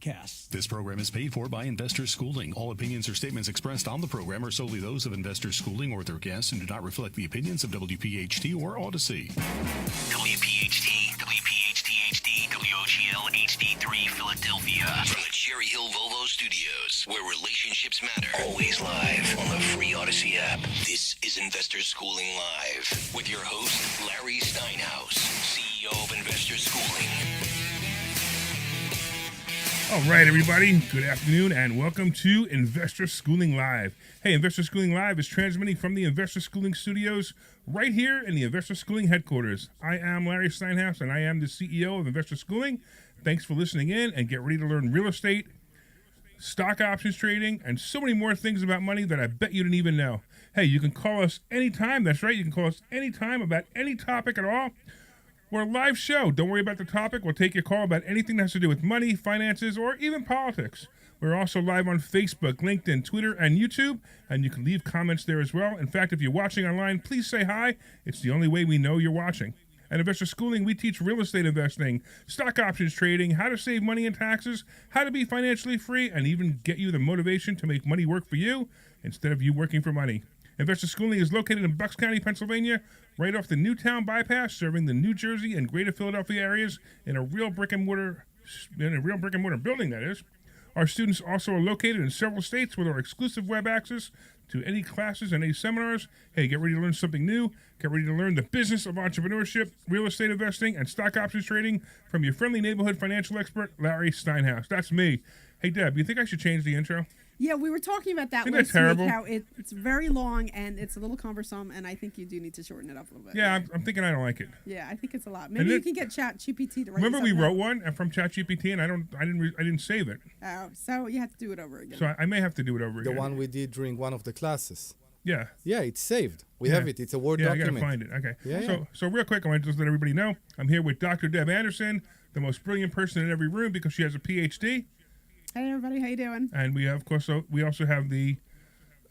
This program is paid for by Investors Schooling. All opinions or statements expressed on the program are solely those of Investors Schooling or their guests and do not reflect the opinions of WPHT or Odyssey. WPHT, WPHT HD, WOGL HD3 Philadelphia. From the Cherry Hill Volvo Studios, where relationships matter. Always live on the free Odyssey app. This is Investors Schooling Live with your host, Larry Steinhaus, CEO of Investors Schooling. All right, everybody. Good afternoon, and welcome to Investor Schooling Live. Hey, Investor Schooling Live is transmitting from the Investor Schooling Studios right here in the Investor Schooling headquarters. I am Larry Steinhaus, and I am the CEO of Investor Schooling. Thanks for listening in, and get ready to learn real estate, stock options trading, and so many more things about money that I bet you didn't even know. Hey, you can call us anytime. That's right. You can call us anytime about any topic at all. We're a live show. Don't worry about the topic. We'll take your call about anything that has to do with money, finances, or even politics. We're also live on Facebook, LinkedIn, Twitter, and YouTube, and you can leave comments there as well. In fact, if you're watching online, please say hi. It's the only way we know you're watching. At Investor Schooling, we teach real estate investing, stock options trading, how to save money in taxes, how to be financially free, and even get you the motivation to make money work for you instead of you working for money. Investor Schooling is located in Bucks County, Pennsylvania, right off the Newtown bypass, serving the New Jersey and Greater Philadelphia areas in a real brick and mortar building. That is. Our students also are located in several states with our exclusive web access to any classes and any seminars. Hey, get ready to learn something new. Get ready to learn the business of entrepreneurship, real estate investing, and stock options trading from your friendly neighborhood financial expert, Larry Steinhaus. That's me. Hey, Deb, you think I should change the intro? Yeah, we were talking about that last week, how it's very long and it's a little cumbersome, and I think you do need to shorten it up a little bit. Yeah, I'm thinking I don't like it. Yeah, I think it's a lot. Maybe you can get ChatGPT to write. Remember we wrote one from ChatGPT, and I didn't save it. Oh, so you have to do it over again. So I may have to do it over again. The one we did during one of the classes. Yeah. Yeah, it's saved. We have it. It's a Word document. Yeah, I got to find it. Okay. Yeah, So real quick, I want to just let everybody know, I'm here with Dr. Deb Anderson, the most brilliant person in every room because she has a PhD. Hey, everybody. How you doing? And we also have the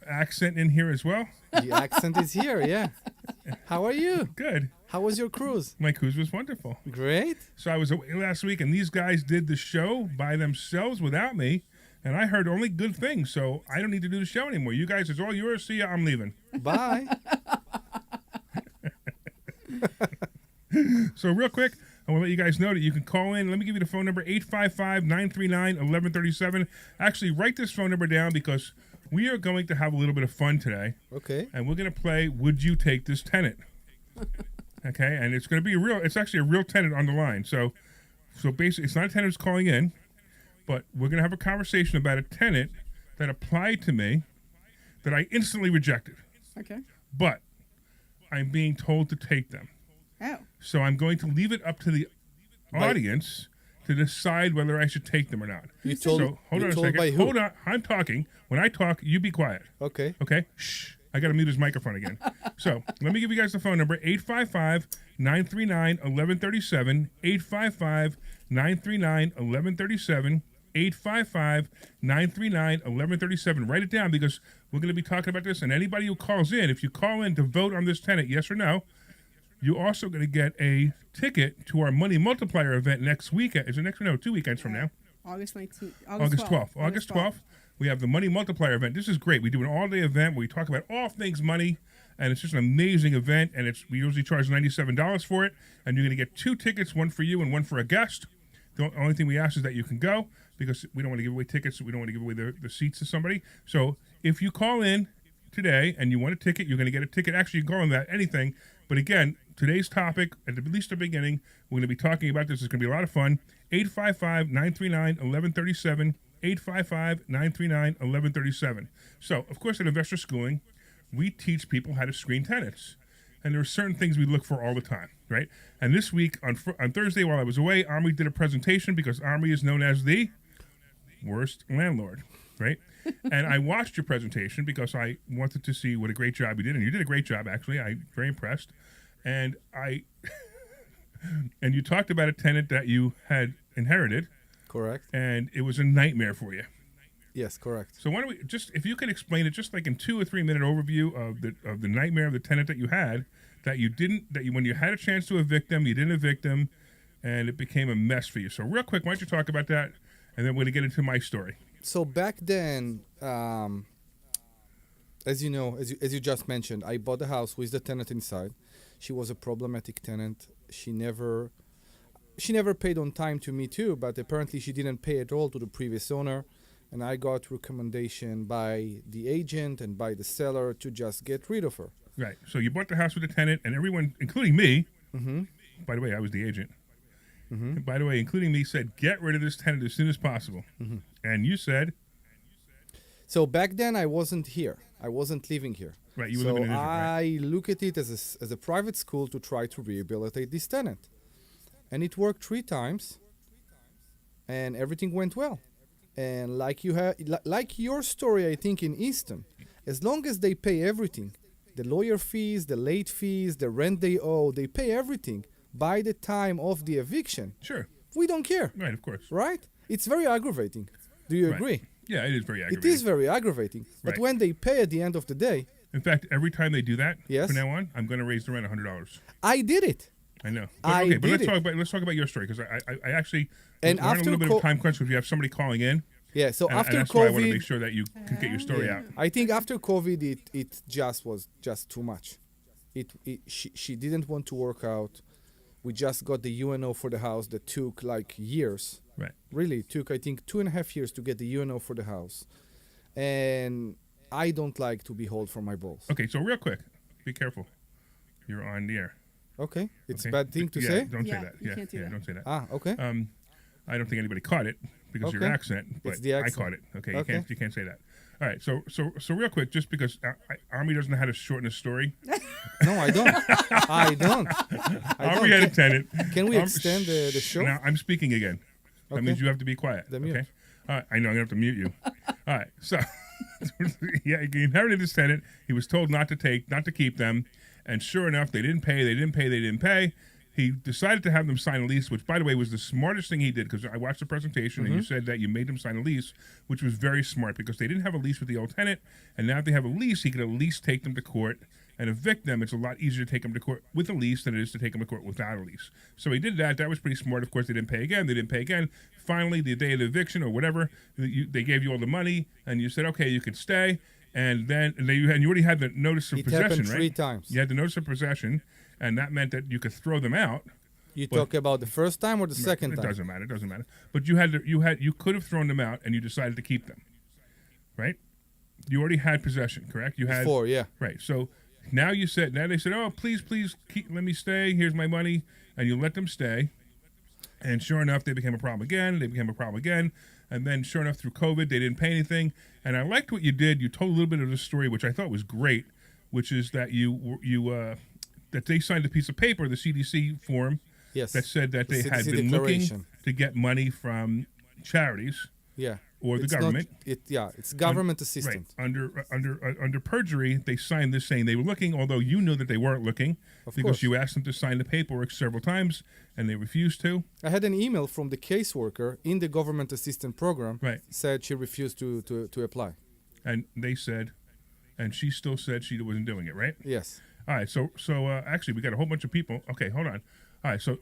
accent in here as well. The accent is here, yeah. How are you? Good. How was your cruise? My cruise was wonderful. Great. So I was away last week, and these guys did the show by themselves without me, and I heard only good things, so I don't need to do the show anymore. You guys, it's all yours. See ya. I'm leaving. Bye. So real quick, I want to let you guys know that you can call in. Let me give you the phone number, 855-939-1137. Actually, write this phone number down because we are going to have a little bit of fun today. Okay. And we're going to play Would You Take This Tenant? Okay, and it's going to be it's actually a real tenant on the line. So basically, it's not a tenant who's calling in, but we're going to have a conversation about a tenant that applied to me that I instantly rejected. Okay. But I'm being told to take them. Oh. So I'm going to leave it up to the audience to decide whether I should take them or not. Hold on a second. By who? Hold on. I'm talking. When I talk, you be quiet. Okay. Okay? Shh. I got to mute his microphone again. So let me give you guys the phone number, 855-939-1137, 855-939-1137, 855-939-1137. Write it down because we're going to be talking about this. And anybody who calls in, if you call in to vote on this tenant, yes or no, you're also going to get a ticket to our Money Multiplier event next weekend. Is it next? No, 2 weekends from now. August 19th. August 12th. August 12th. We have the Money Multiplier event. This is great. We do an all-day event where we talk about all things money, and it's just an amazing event, and we usually charge $97 for it, and you're going to get 2 tickets, one for you and one for a guest. The only thing we ask is that you can go because we don't want to give away tickets. We don't want to give away the seats to somebody. So if you call in today and you want a ticket, you're going to get a ticket. Actually, you can call in that anything. But again, today's topic, at least the beginning, we're going to be talking about this. It's going to be a lot of fun. 855-939-1137, 855-939-1137. So, of course, at Investor Schooling, we teach people how to screen tenants. And there are certain things we look for all the time, right? And this week, on Thursday, while I was away, Omri did a presentation because Omri is known as the worst landlord, right? And I watched your presentation because I wanted to see what a great job you did. And you did a great job, actually. I'm very impressed. And and you talked about a tenant that you had inherited. Correct. And it was a nightmare for you. Yes, correct. So why don't we if you could explain it just like in 2 or 3 minute overview of the nightmare of the tenant that you had, when you had a chance to evict them, you didn't evict them, and it became a mess for you. So real quick, why don't you talk about that? and then we're going to get into my story. So back then, as you know, as you just mentioned, I bought the house with the tenant inside. She was a problematic tenant. She never paid on time to me too, but apparently she didn't pay at all to the previous owner. And I got recommendation by the agent and by the seller to just get rid of her. Right. So you bought the house with a tenant, and everyone, including me, Mm-hmm. by the way, I was the agent. Mm-hmm. And by the way, including me, said, get rid of this tenant as soon as possible. Mm-hmm. And you said, So back then I wasn't here. I wasn't living here. right, you were So living in Israel, right? I look at it as a private school to try to rehabilitate this tenant. And it worked 3 times, and everything went well. And like your story, I think in Easton, as long as they pay everything, the lawyer fees, the late fees, the rent they owe, they pay everything by the time of the eviction. Sure. We don't care, Right, of course. right? It's very aggravating. Do you Right. agree? Yeah, it is very It aggravating. is very aggravating. But Right. when they pay at the end of the day, In fact, every time they do that, Yes. from now on, I'm going to raise the rent $100. I did it. I know. I Okay, but did let's talk about your story, because I actually And we're on a after little bit co- of time crunch because we have somebody calling in. Yeah, so And after that's why I want to COVID, make sure that you can get your story out. I think after COVID, it just was just too much. She didn't want to work out. We just got the UNO for the house that took like years. Right. Really, it took I think 2.5 years to get the UNO for the house. And I don't like to be held for my balls. Okay, so real quick, be careful. You're on the air. Okay, it's Okay? a bad thing to Yeah, say. Don't Yeah, say that. you Yeah, can't do yeah, that. don't say that. Okay. I don't think anybody caught it because of your Okay. accent, but It's the I accent. caught it. Okay, Okay. you can't say that. All right, so real quick, just because Army doesn't know how to shorten a story. No, I don't. I don't. Army had a tenant. Can we extend the show? Now I'm speaking again. That Okay. means you have to be quiet. The mute. Okay. All right, I know I'm gonna have to mute you. All right, so yeah, he inherited this tenant. He was told not to keep them, and sure enough, they didn't pay. He decided to have them sign a lease, which, by the way, was the smartest thing he did, because I watched the presentation and you said that you made them sign a lease, which was very smart because they didn't have a lease with the old tenant, and now if they have a lease, he could at least take them to court and evict them. It's a lot easier to take them to court with a lease than it is to take them to court without a lease. So he did that. That was pretty smart. Of course, they didn't pay again. Finally, the day of the eviction or whatever, they gave you all the money, and you said, okay, you can stay. And then you already had the notice of It possession, happened right? 3 times. You had the notice of possession, and that meant that you could throw them out. You talk about the first time or the second It time? doesn't matter. But you could have thrown them out, and you decided to keep them, right? You already had possession, correct? You had Before, yeah. right. So now they said, oh, please, let me stay. Here's my money, and you let them stay. And sure enough, they became a problem again. And then, sure enough, through COVID, they didn't pay anything. And I liked what you did. You told a little bit of the story, which I thought was great, which is that that they signed a piece of paper, the CDC form, Yes. that said that The they had CDC been declaration. looking to get money from charities Yeah. or the It's not- government. it's government assistance. Right. Under perjury, they signed this saying they were looking, although you knew that they weren't looking Of because course. you asked them to sign the paperwork several times and they refused to. I had an email from the caseworker in the government assistance program. Right. Said she refused to apply. And they said, and she still said she wasn't doing it, right? Yes. All right, so actually, we got a whole bunch of people. Okay, hold on. All right, so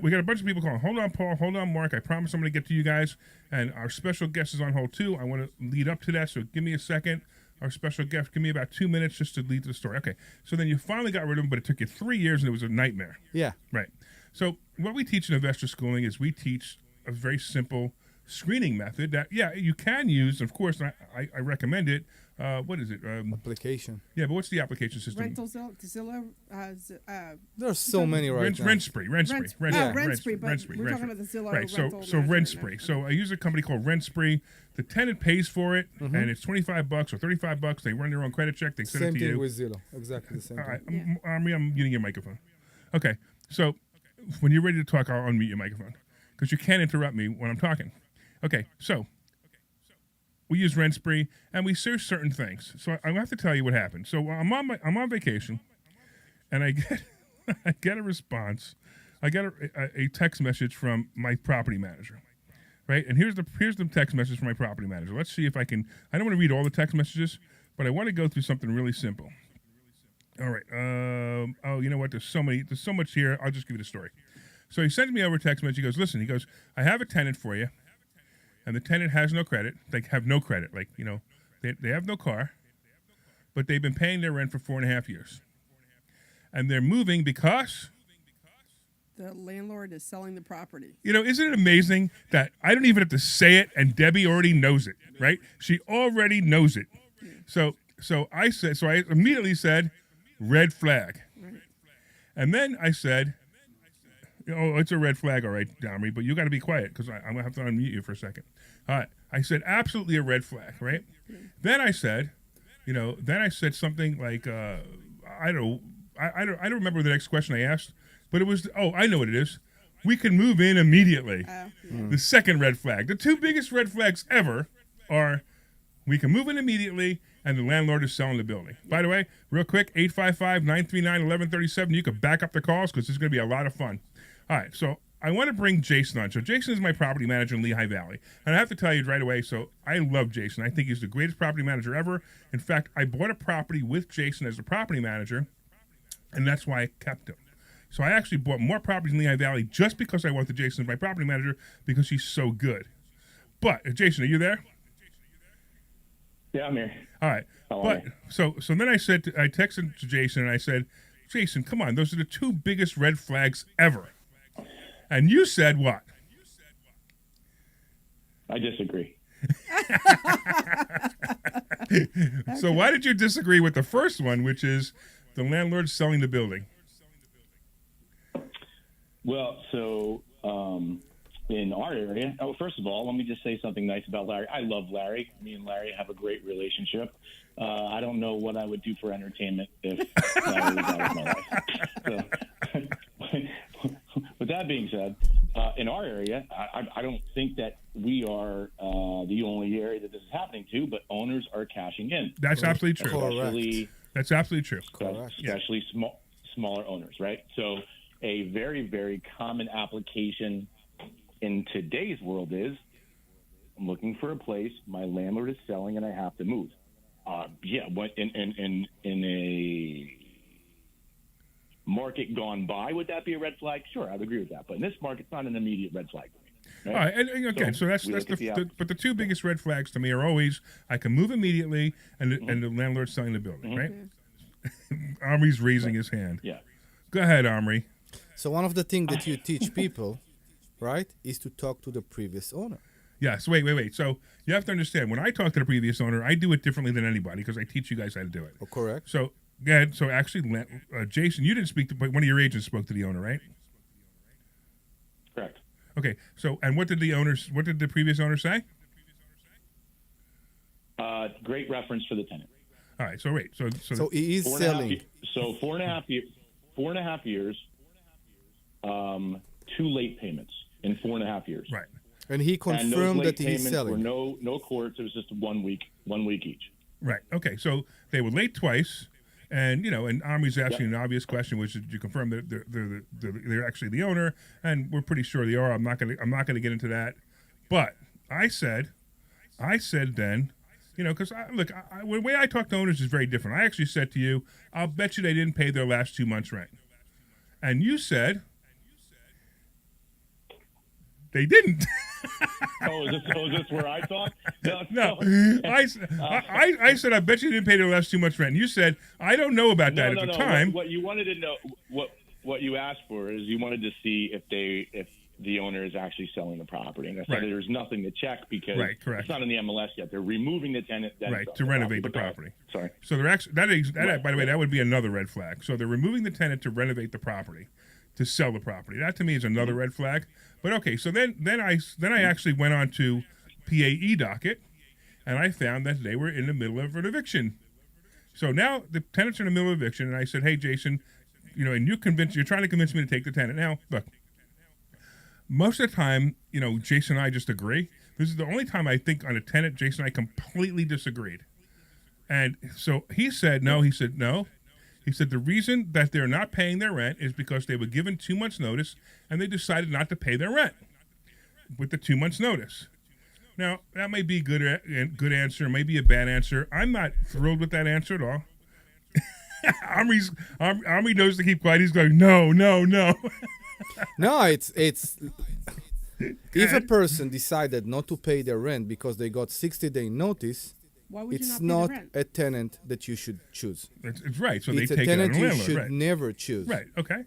we got a bunch of people calling. Hold on, Paul. Hold on, Mark. I promise I'm going to get to you guys. And our special guest is on hold, too. I want to lead up to that, so give me a second. Our special guest, give me about 2 minutes just to lead to the story. Okay, so then you finally got rid of him, but it took you 3 years, and it was a nightmare. Yeah. Right. So what we teach in investor schooling is we teach a very simple screening method that, yeah, you can use. Of course, I recommend it. What is it? Application. Yeah, but what's the application system? Rental Zillow. There's so many right now. Rent spree, Rent Spree, but we're talking about the Zillow Right, so rental Rent management. Spree. So I use a company called Rent Spree. The tenant pays for it, and it's $25 or $35. They run their own credit check. They send Same it to thing you. with Zillow. Exactly the same All right, thing. Yeah. I'm muting your microphone. Okay, so when you're ready to talk, I'll unmute your microphone because you can't interrupt me when I'm talking. Okay, so we use Rent Spree and we search certain things. So I have to tell you what happened. So I'm on vacation, and I get a response. I get a text message from my property manager, right? And here's the text message from my property manager. Let's see if I can. I don't want to read all the text messages, but I want to go through something really simple. All right. Oh, you know what? There's so much here. I'll just give you the story. So he sends me over a text message. He goes, listen. He goes, I have a tenant for you. and the tenant has no credit. They have no credit. Like, they have no car, but they've been paying their rent for 4.5 years. And they're moving because The landlord is selling the property. isn't it amazing that I don't even have to say it and Debbie already knows it, right? She already knows it. So I immediately said, red flag. Right. And then I said, it's a red flag, all right, Domri, but you got to be quiet because I'm going to have to unmute you for a second. All right. I said, absolutely a red flag, right? Then I said, something like, I don't remember the next question I asked, but it was, I know what it is. We can move in immediately. The second red flag. The two biggest red flags ever are we can move in immediately and the landlord is selling the building. By the way, real quick, 855-939-1137. You can back up the calls because this is going to be a lot of fun. All right, so I want to bring Jason on. So Jason is my property manager in Lehigh Valley. And I have to tell you right away, so I love Jason. I think he's the greatest property manager ever. In fact, I bought a property with Jason as the property manager, and that's why I kept him. So I actually bought more properties in Lehigh Valley just because I wanted Jason as my property manager because he's so good. But, Jason, are you there? Yeah, I'm here. All right. But so then I texted to Jason and I said, Jason, come on, those are the two biggest red flags ever. And you said what? I disagree. So why did you disagree with the first one, which is the landlord selling the building? Well, so in our area, first of all, let me just say something nice about Larry. I love Larry. Me and Larry have a great relationship. I don't know what I would do for entertainment if Larry was out of my life. So, with that being said, in our area, I don't think that we are the only area that this is happening to, but owners are cashing in. That's absolutely true. Especially, That's absolutely true. especially smaller owners, right? So a very, very common application in today's world is I'm looking for a place, my landlord is selling, and I have to move. What in a market gone by, would that be a red flag? Sure, I'd agree with that. But in this market, it's not an immediate red flag to me. Right? All right, and again, so that's but the two biggest red flags to me are always I can move immediately and the landlord's selling the building, right? Omri's raising his hand. Yeah. Go ahead, Omri. So one of the things that you teach people, right, is to talk to the previous owner. Yes, wait. So you have to understand, when I talk to the previous owner, I do it differently than anybody because I teach you guys how to do it. Oh, correct. So, yeah, so actually, Jason, you didn't speak to, but one of your agents spoke to the owner, right? Correct. Okay, so, and what did the previous owner say? Great reference for the tenant. All right, so wait. So he is selling. So 4.5 years, 2 late payments in 4.5 years. right. And he And confirmed those late that he's payments selling. were no courts. It was just 1 week each. Right. Okay. So they were late twice, and and Omri's asking an obvious question, which is, you confirm that they're actually the owner, and we're pretty sure they are. I'm not gonna get into that, but I said then, because the way I talk to owners is very different. I actually said to you, I'll bet you they didn't pay their last 2 months' rent, and you said they didn't. Is this where I talk? No, I said I bet you didn't pay their last 2 months' rent. And you said I don't know about that at the time. What you wanted to know, what you asked for is you wanted to see if the owner is actually selling the property, and I said there's nothing to check because it's not in the MLS yet. They're removing the tenant to renovate the property. Sorry. So they're actually by the way, that would be another red flag. So they're removing the tenant to renovate the property, to sell the property. That to me is another red flag. But okay, so then I actually went on to PAE docket, and I found that they were in the middle of an eviction. So now the tenants are in the middle of eviction, and I said, hey, Jason, and you're trying to convince me to take the tenant. Now, look, most of the time, Jason and I just agree. This is the only time I think on a tenant, Jason and I completely disagreed. And so he said no. He said the reason that they're not paying their rent is because they were given 2 months' notice and they decided not to pay their rent with the 2 months' notice. Now, that may be a good answer, maybe a bad answer. I'm not thrilled with that answer at all. Omri knows to keep quiet. He's going, no. No, it's If a person decided not to pay their rent because they got 60-day notice, Why would you it's not pay not the rent? a tenant that you should choose. It's right. So It's they a take it on tenant the you landlord. should Right. never choose. Right. Okay.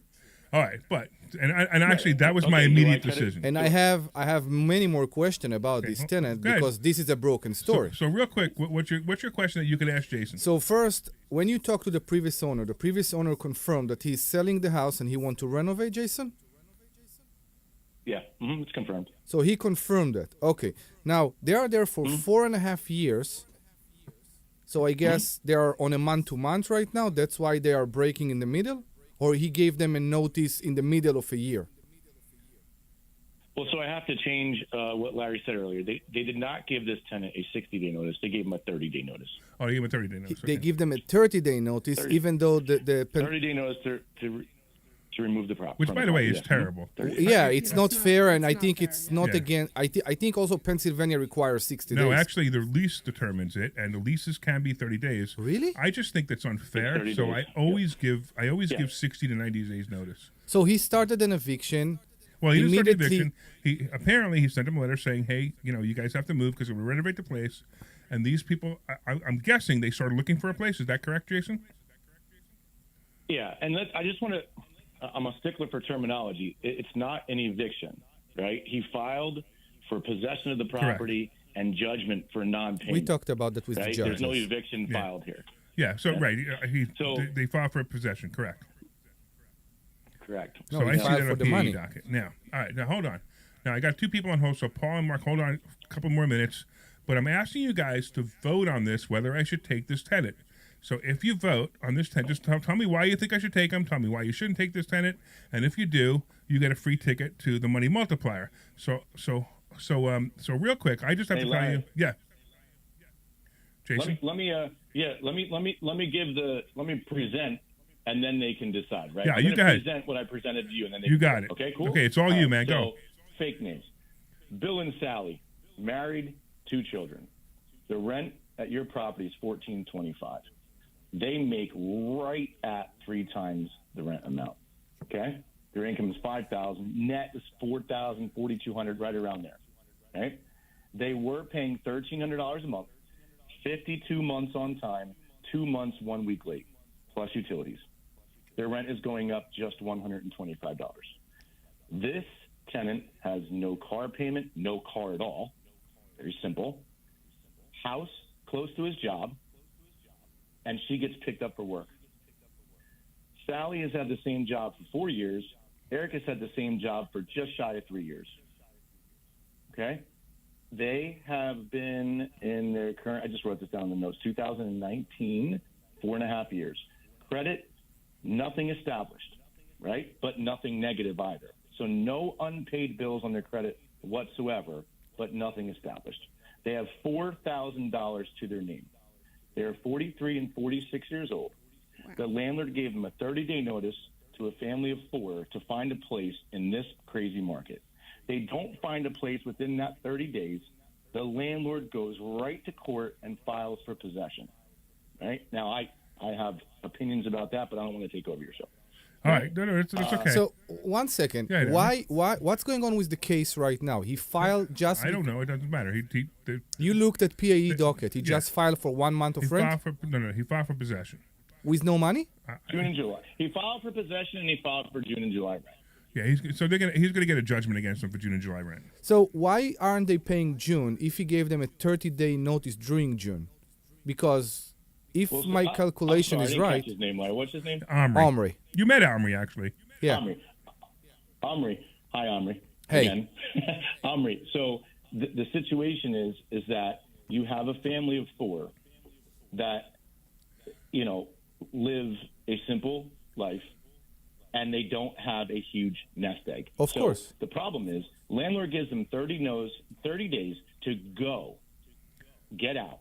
All right. But and actually that was my Okay, do I immediate cut it? decision. And I have many more questions about this tenant go ahead. because this is a broken story. So real quick, what's your question that you could ask Jason? So first, when you talk to the previous owner confirmed that he's selling the house and he want to renovate, Jason? Yeah, it's confirmed. So he confirmed that. Okay. Now, they are there for 4.5 years. So I guess they are on a month-to-month right now. That's why they are breaking in the middle? Or he gave them a notice in the middle of a year? Well, so I have to change what Larry said earlier. They did not give this tenant a 60-day notice. They gave him a 30-day notice. Oh, you gave him a 30-day notice. They Okay. give them a 30-day notice, 30. even though the 30-day notice to remove the property. Which, by the way, is terrible. yeah, it's not not- fair, and it's I not think fair, it's yeah. not Yeah. again. I think also Pennsylvania requires 60 No, days. actually, the lease determines it, and the leases can be 30 days. Really? I just think that's unfair. 30 So days. I always give Yeah. give 60 to 90 days notice. So he started an eviction. Well, he didn't start the Immediately- eviction. He sent him a letter saying, "Hey, you guys have to move because we're going to renovate the place." And these people, I'm guessing, they started looking for a place. Is that correct, Jason? Yeah, and I just want to. I'm a stickler for terminology. It's not an eviction, right? He filed for possession of the property and judgment for non-payment. We talked about that with right? the judge. There's no eviction filed here. Yeah. So right, So- they filed for possession. Correct. Correct. No, So he I see filed that for on the PAE money. docket. Now, all right. Now hold on. Now I got two people on hold. So Paul and Mark, hold on a couple more minutes. But I'm asking you guys to vote on this whether I should take this tenant. So if you vote on this tenant, just tell me why you think I should take him. Tell me why you shouldn't take this tenant. And if you do, you get a free ticket to the money multiplier. So real quick, I just have Hey, to tell Larry. you, yeah. Jason. Let me present, and then they can decide, right? Yeah, I'm you gonna go ahead. present what I presented to you, and then they You can got decide. it. Okay, cool. Okay, it's all you, man. So, Go. fake names. Bill and Sally, married, 2 children. The rent at your property is $14.25. They make right at 3 times the rent amount. Okay, their income is $5,000. Net is $4,000, $4,200, right around there. Right? They were paying $1,300 a month, 52 months on time, 2 months, 1 week late, plus utilities. Their rent is going up just $125. This tenant has no car payment, no car at all. Very simple. House close to his job, and she gets picked up for work. Sally has had the same job for 4 years. Eric has had the same job for just shy of 3 years. Okay? They have been in their current, I just wrote this down in the notes, 2019, 4.5 years. Credit, nothing established, right? But nothing negative either. So no unpaid bills on their credit whatsoever, but nothing established. They have $4,000 to their name. They're 43 and 46 years old. The landlord gave them a 30-day notice to a family of 4 to find a place in this crazy market. They don't find a place within that 30 days. The landlord goes right to court and files for possession. Right? Now, I have opinions about that, but I don't want to take over your show. All right. No, it's okay. So 1 second. Yeah, yeah. Why? What's going on with the case right now? He filed just. I don't know. It doesn't matter. You looked at PAE docket. He yeah. just filed for 1 month He of rent filed for possession. with no money. June and July. He filed for possession and he filed for June and July rent. Yeah, he's gonna get a judgment against him for June and July rent. So why aren't they paying June if he gave them a 30-day notice during June? Because if Well, so my calculation I'm is sorry, I didn't right, catch his name, Larry. What's his name? Omri. You met Omri actually. Yeah. Omri. Hi, Omri. Hey. Again. Omri. So the situation is that you have a family of 4 that, live a simple life, and they don't have a huge nest egg. Of So course. The problem is landlord gives them 30 days to go, get out,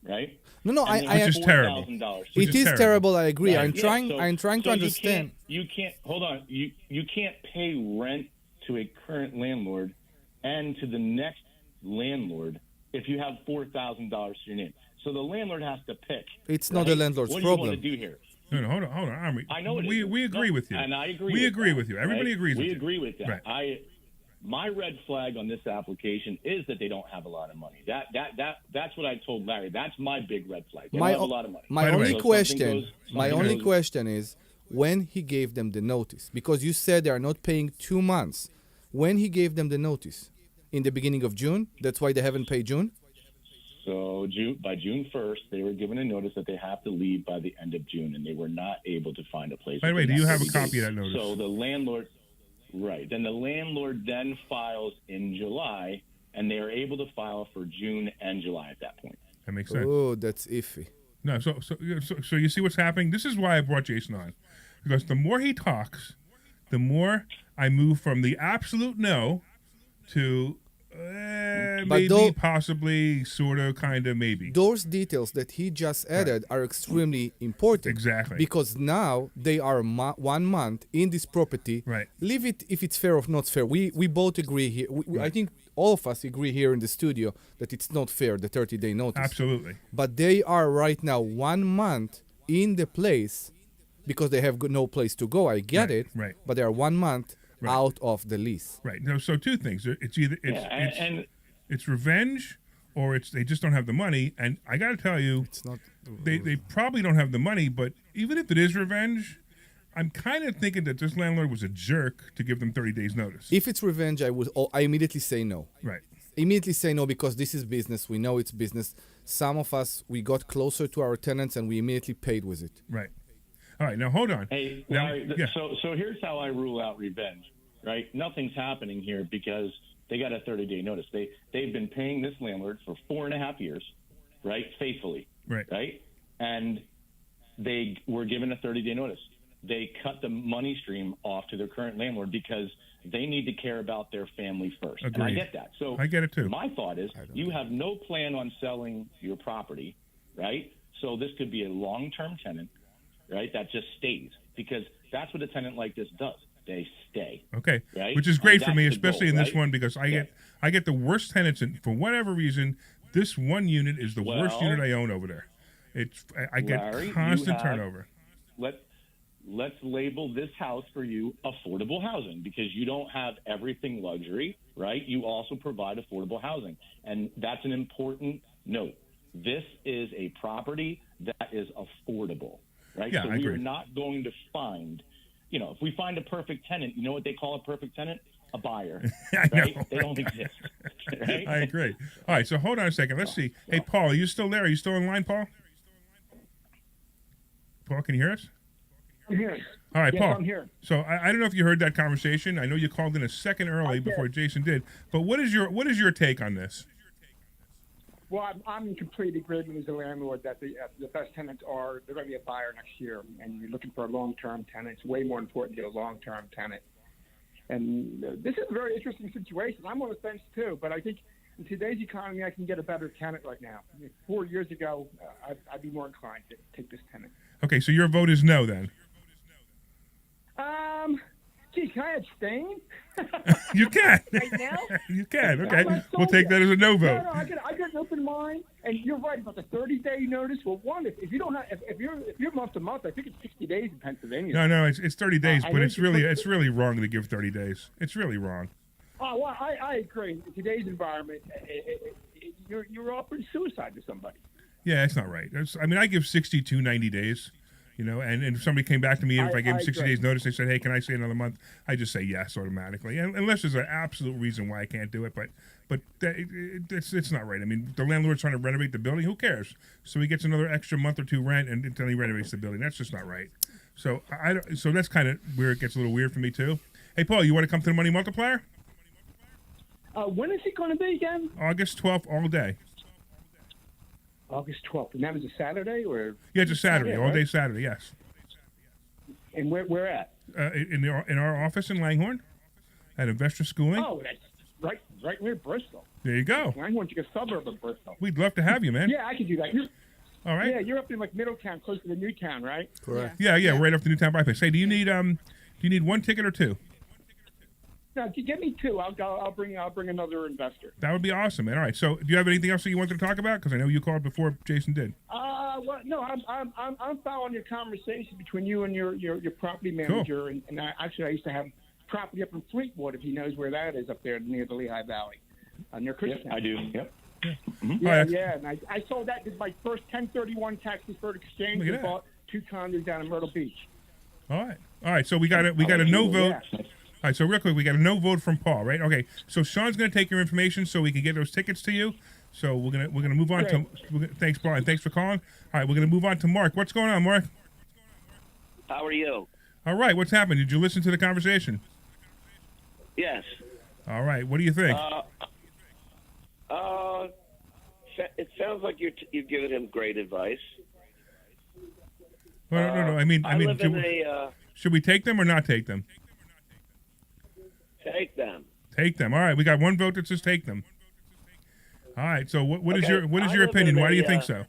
right? No, And they I have Which is terrible. $4,000. Which it is is terrible. I agree. Right, I'm yeah, trying. so- I'm trying to so understand. You can't hold on. You can't pay rent to a current landlord and to the next landlord if you have $4,000 to your name. So the landlord has to pick. It's not right? the landlord's what do you problem. want to do here? No, hold on, Omri. I know it we isn't. agree No, with you. and I agree. We with agree that, with you. Everybody right? agrees with We you. agree with that. Right. My red flag on this application is that they don't have a lot of money. That's what I told Larry. That's my big red flag. They don't have a lot of money. My By the way- only So question, my something only goes- question is when he gave them the notice, because you said they are not paying 2 months. When he gave them the notice, in the beginning of June, that's why they haven't paid June. So by June 1st, they were given a notice that they have to leave by the end of June, and they were not able to find a place. By the way, do within you that have a 30 copy of days. that notice? So the landlord, right? Then the landlord then files in July, and they are able to file for June and July at that point. That makes sense. Oh, that's iffy. No, so you see what's happening? This is why I brought Jason on. Because the more he talks, the more I move from the absolute no to maybe, though- possibly, sort of, kind of, maybe. Those details that he just added are extremely important. Exactly. Because now they are 1 month in this property. Right. Leave it if it's fair or not fair. We both agree here. I think all of us agree here in the studio that it's not fair, the 30-day notice. Absolutely. But they are right now 1 month in the place because they have no place to go. I get Right, it. right. But they are 1 month Right. out of the lease. Right. No, so two things. It's either And it's revenge or it's they just don't have the money. And I got to tell you, It's not. they probably don't have the money. But even if it is revenge, I'm kind of thinking that this landlord was a jerk to give them 30 days notice. If it's revenge, I immediately say no. Right. Immediately say no because this is business. We know it's business. Some of us, we got closer to our tenants and we immediately paid with it. Right. All right. Now hold on. Hey, Now, Larry, yeah. so here's how I rule out revenge, right? Nothing's happening here because they got a 30-day notice. They've been paying this landlord for 4.5 years, right, faithfully, Right. And they were given a 30-day notice. They cut the money stream off to their current landlord because they need to care about their family first. And I Agreed. get that. So I get it too. My thought is you have no plan on selling your property, right? So this could be a long-term tenant, right, that just stays because that's what a tenant like this does. They stay. Okay. Right? Which is great And for me, that's the especially goal, in this right? one because I get the worst tenants, and for whatever reason, this one unit is the worst Well, unit I own over there. I get Larry, you constant have- turnover. Let's label this house for you affordable housing because you don't have everything luxury, right? You also provide affordable housing. And that's an important note. This is a property that is affordable, right? Yeah, so I we are agree. not going to find, if we find a perfect tenant, you know what they call a perfect tenant? A buyer, I know, right? They don't exist, right? I agree. All right, so hold on a second. Let's see. Hey, Paul, are you still there? Are you still in line, Paul? Paul, can you hear us? I'm here. All right, Yes, Paul. I'm here. So I don't know if you heard that conversation. I know you called in a second early before Jason did. But what is your take on this? Well, I'm in complete agreement with the landlord that the best tenants they're going to be a buyer next year, and you're looking for a long-term tenant. It's way more important to get a long-term tenant. And this is a very interesting situation. I'm on the fence too, but I think in today's economy, I can get a better tenant right now. 4 years ago, I'd be more inclined to take this tenant. Okay, so your vote is no then. Gee, can I abstain? You can. Right now? You can. Okay, I'm not we'll sold take yet. that as a no vote. No, I got an open mind, and you're right about the 30-day notice. Well, one, if you don't have, if you're month to month, I think it's 60 days in Pennsylvania. No, it's 30 days, I but know it's you really wrong to give 30 days. It's really wrong. Oh, well, I agree. In today's environment, you're offering suicide to somebody. Yeah, it's not right. I give 60 to 90 days, and if somebody came back to me and if I gave them 60 agree. days notice, they said, hey, can I stay another month? I just say yes automatically, unless there's an absolute reason why I can't do it. But it's not right. I mean, the landlord's trying to renovate the building. Who cares? So he gets another extra month or two rent until he renovates the building. That's just not right. So so that's kind of where it gets a little weird for me too. Hey, Paul, you want to come to the Money Multiplier? When is it going to be again? August 12th, all day. August 12th. And that is a Saturday? Or Yeah, it's a Saturday, Yeah, all right? day Saturday, yes. And where at? In our office in Langhorne at Investor Schooling. Oh, that's right near Bristol. There you go. I want to a suburb of Bristol. We'd love to have you, man. Yeah, I can do that. All right. Yeah, you're up in like Middletown, close to the Newtown, right? Correct. Yeah, right up the Newtown bypass. Hey, do you need one ticket or two? No, get me two. I'll bring another investor. That would be awesome, man. All right. So, do you have anything else that you wanted to talk about? Because I know you called before Jason did. Well, no, I'm following your conversation between you and your property manager, and I used to have property up in Fleetwood, if he knows where that is up there near the Lehigh Valley, near Yep, Christian. I do. Yep. Yeah. And I sold that. Did my first 1031 tax deferred exchange. Look at And that. bought 2 condos down in Myrtle Beach. All right. So we got a no vote. Yeah. All right, so real quick, we got a no vote from Paul, right? Okay, so Sean's going to take your information so we can get those tickets to you. So we're gonna move on to. Thanks, Paul, and thanks for calling. All right, we're gonna move on to Mark. What's going on, Mark? How are you? All right, what's happened? Did you listen to the conversation? Yes. All right, what do you think? It sounds like you're giving him great advice. Well, no. I mean, live in should we take them or not take them? Take them. Take them. All right, we got one vote that says take them. All right, so what is Okay, your live opinion? in Why do you a, think so?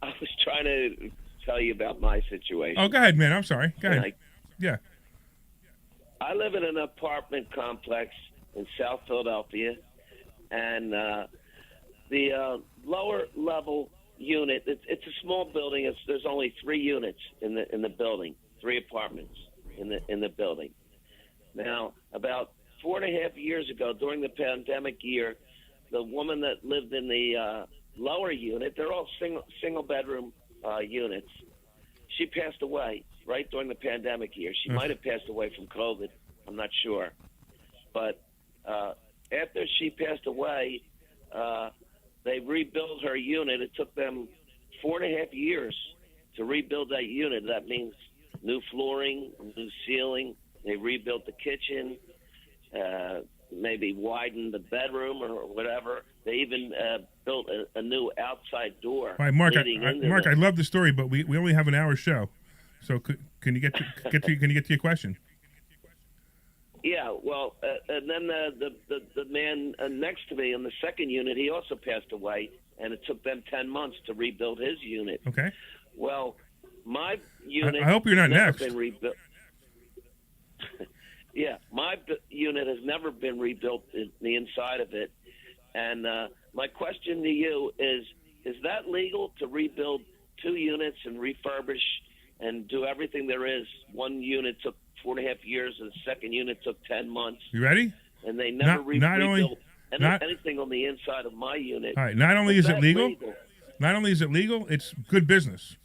I was trying to tell you about my situation. Oh, go ahead, man. I'm sorry. Go ahead. Yeah. I live in an apartment complex in South Philadelphia, and the lower level unit. It's a small building. There's only 3 units in the building, 3 apartments in the building. Now, about 4.5 years ago, during the pandemic year, the woman that lived in the lower unit, they're all single bedroom units. She passed away right during the pandemic year. She might have passed away from COVID. I'm not sure. But after she passed away, they rebuilt her unit. It took them 4.5 years to rebuild that unit. That means new flooring, new ceiling. They rebuilt the kitchen, maybe widened the bedroom or whatever. They even built a new outside door. All right, Mark. Mark, I love the story, but we only have an hour show, so can you get to your question? Yeah, well, and then the man next to me in the second unit, he also passed away, and it took them 10 months to rebuild his unit. Okay. Well, my unit. I hope you're not never next. Been rebuilt. Yeah, my unit has never been rebuilt in the inside of it, and my question to you is that legal to rebuild 2 units and refurbish and do everything there is? One unit took 4.5 years, and the second unit took 10 months. You ready? And they never Not only- rebuilt anything on the inside of my unit. All right. Not only is it that legal, it's good business.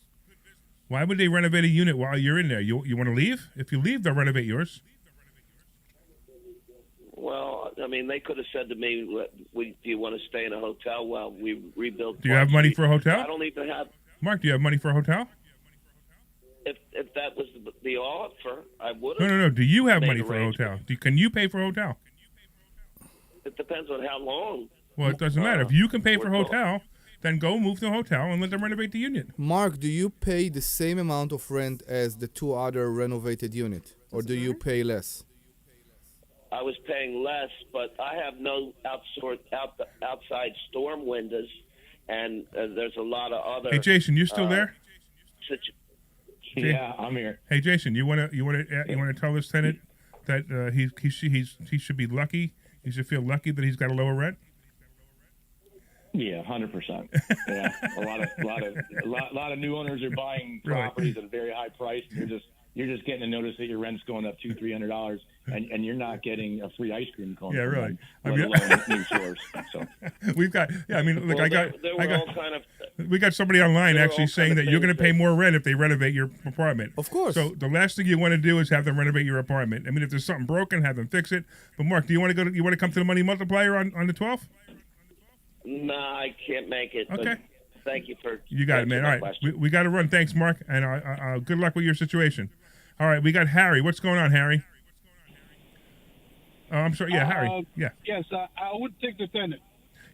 Why would they renovate a unit while you're in there? You want to leave? If you leave, they'll renovate yours. Well, I mean, they could have said to me, "Do you want to stay in a hotel while we rebuild?" Do you have money for a hotel? I don't even have. Mark, do you have money for a hotel? If that was the offer, I would have. No. Do you have made money for a hotel? Can you pay for a hotel? It depends on how long. Well, it doesn't matter. If you can pay for a we're hotel, then go move to a hotel and let them renovate the unit. Mark, do you pay the same amount of rent as the 2 other renovated units, or do you pay less? I was paying less, but I have no outside storm windows, and there's a lot of other. Hey, Jason, you still there? Yeah, I'm here. Hey, Jason, you want to tell this tenant that he should be lucky. He should feel lucky that he's got a lower rent. Yeah, 100%. Yeah, a lot of new owners are buying properties at a very high price. You're just getting a notice that your rent's going up $200-300, and you're not getting a free ice cream cone. Yeah, from really. them, let alone new stores. So we've got. Yeah, I mean, look, Well, we got somebody online They were actually all saying kind that of you're going to things pay more rent if they renovate your apartment. Of course. So the last thing you want to do is have them renovate your apartment. I mean, if there's something broken, have them fix it. But Mark, do you want to come to the Money Multiplier on the 12th? No, I can't make it. Okay. But thank you for. You got it, man. All right, we got to run. Thanks, Mark, and good luck with your situation. All right, we got Harry. What's going on, Harry? Oh, I'm sorry. Yeah, Harry. Yeah. Yes, I would take the tenant.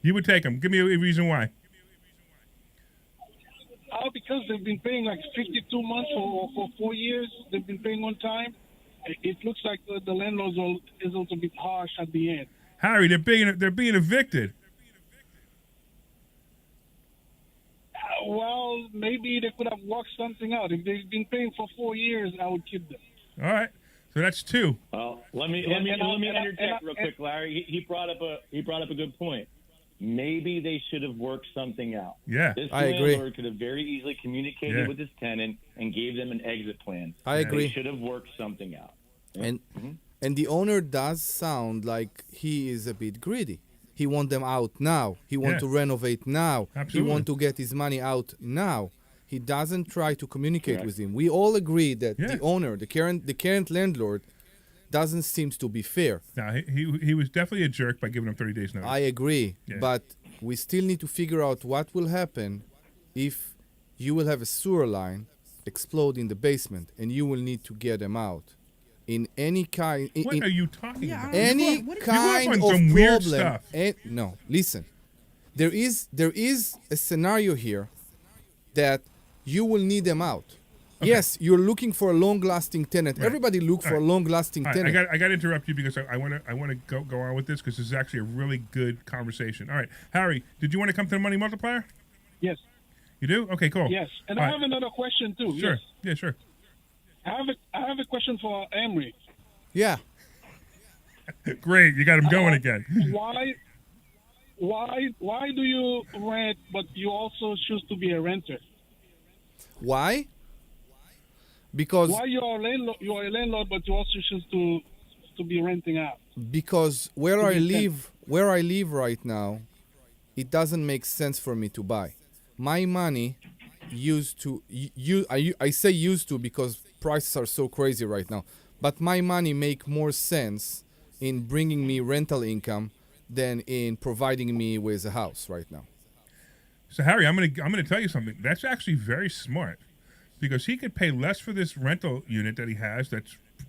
You would take him. Give me a reason why. Because they've been paying like 52 months for 4 years. They've been paying on time. It looks like the landlords is also a bit harsh at the end. Harry, they're being evicted. Well, maybe they could have worked something out. If they've been paying for 4 years, I would keep them. All right, so that's 2. Well, let me interject real quick, Larry. He brought up a good point. maybe they should have worked something out. Yeah, This I agree. landlord could have very easily communicated with his tenant and gave them an exit plan. I agree. They should have worked something out. And the owner does sound like he is a bit greedy. He want them out now. He want to renovate now. Absolutely. He want to get his money out now. He doesn't try to communicate with him. We all agree that the owner, the current landlord, doesn't seem to be fair. No, he was definitely a jerk by giving him 30 days notice. I agree, Yeah. but we still need to figure out what will happen if you will have a sewer line explode in the basement and you will need to get them out. In any kind, What are you talking about? any What is- kind You of go off on some weird problem. stuff. No, listen. There is a scenario here that you will need them out. Okay. Yes, you're looking for a long-lasting tenant. Right. Everybody look for a long-lasting All right, tenant. I got to interrupt you because I want to go on with this because this is actually a really good conversation. All right, Harry, did you want to come to the money multiplier? Yes. You do? Okay, cool. Yes. And All I right. have another question too. Sure. Yes. Yeah, sure. I have a question for Emery. Yeah. Great, you got him going again. Why do you rent but you also choose to be a renter? Why? Because Why you are a landlord but you also choose to be renting out? because where I live right now, it doesn't make sense for me to buy. My money used to I say used to because prices are so crazy right now. But my money make more sense in bringing me rental income than in providing me with a house right now. So Harry, I'm gonna tell you something. That's actually very smart because he could pay less for this rental unit that he has.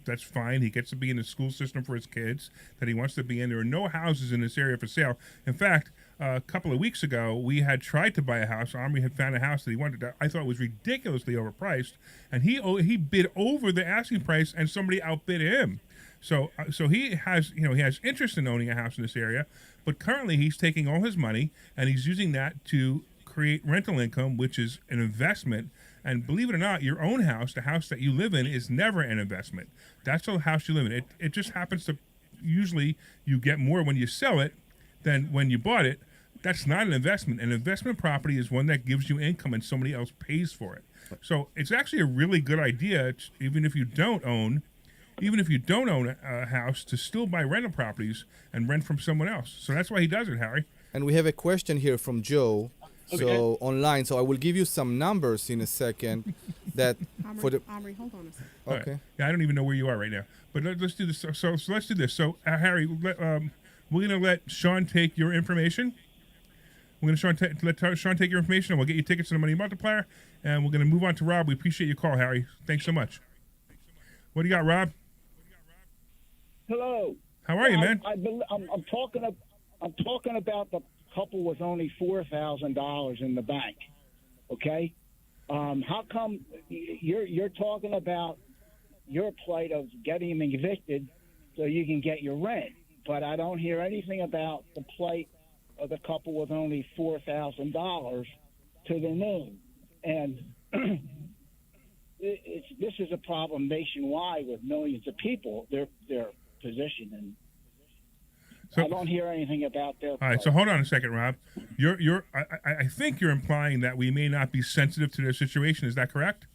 That's fine. He gets to be in the school system for his kids that he wants to be in. There are no houses in this area for sale. In fact, a couple of weeks ago, we had tried to buy a house. Omri had found a house that he wanted. I thought was ridiculously overpriced, and he bid over the asking price, and somebody outbid him. So he has interest in owning a house in this area, but currently he's taking all his money and he's using that to create rental income, which is an investment. And believe it or not, your own house, the house that you live in, is never an investment. That's the house you live in. It just happens to usually you get more when you sell it than when you bought it. That's not an investment. An investment property is one that gives you income and somebody else pays for it. So it's actually a really good idea, even if you don't own a house, to still buy rental properties and rent from someone else. So that's why he does it, Harry. And we have a question here from Joe. So online, so I will give you some numbers in a second. That for the Omri, hold on a second. All right. okay. Yeah, I don't even know where you are right now. But let's do this. So let's do this. So Harry, we're going to let Sean take your information. We're going to let Sean take your information, and we'll get you tickets to the Money Multiplier. And we're going to move on to Rob. We appreciate your call, Harry. Thanks so much. What do you got, Rob? Hello. How are you, man? I'm talking about the couple with only $4,000 in the bank. Okay. How come you're talking about your plight of getting them evicted so you can get your rent, but I don't hear anything about the plight of the couple with only $4,000 to their name. And this is a problem nationwide with millions of people. Their position, and I don't hear anything about their. All right, so hold on a second, Rob. I think you're implying that we may not be sensitive to their situation. Is that correct?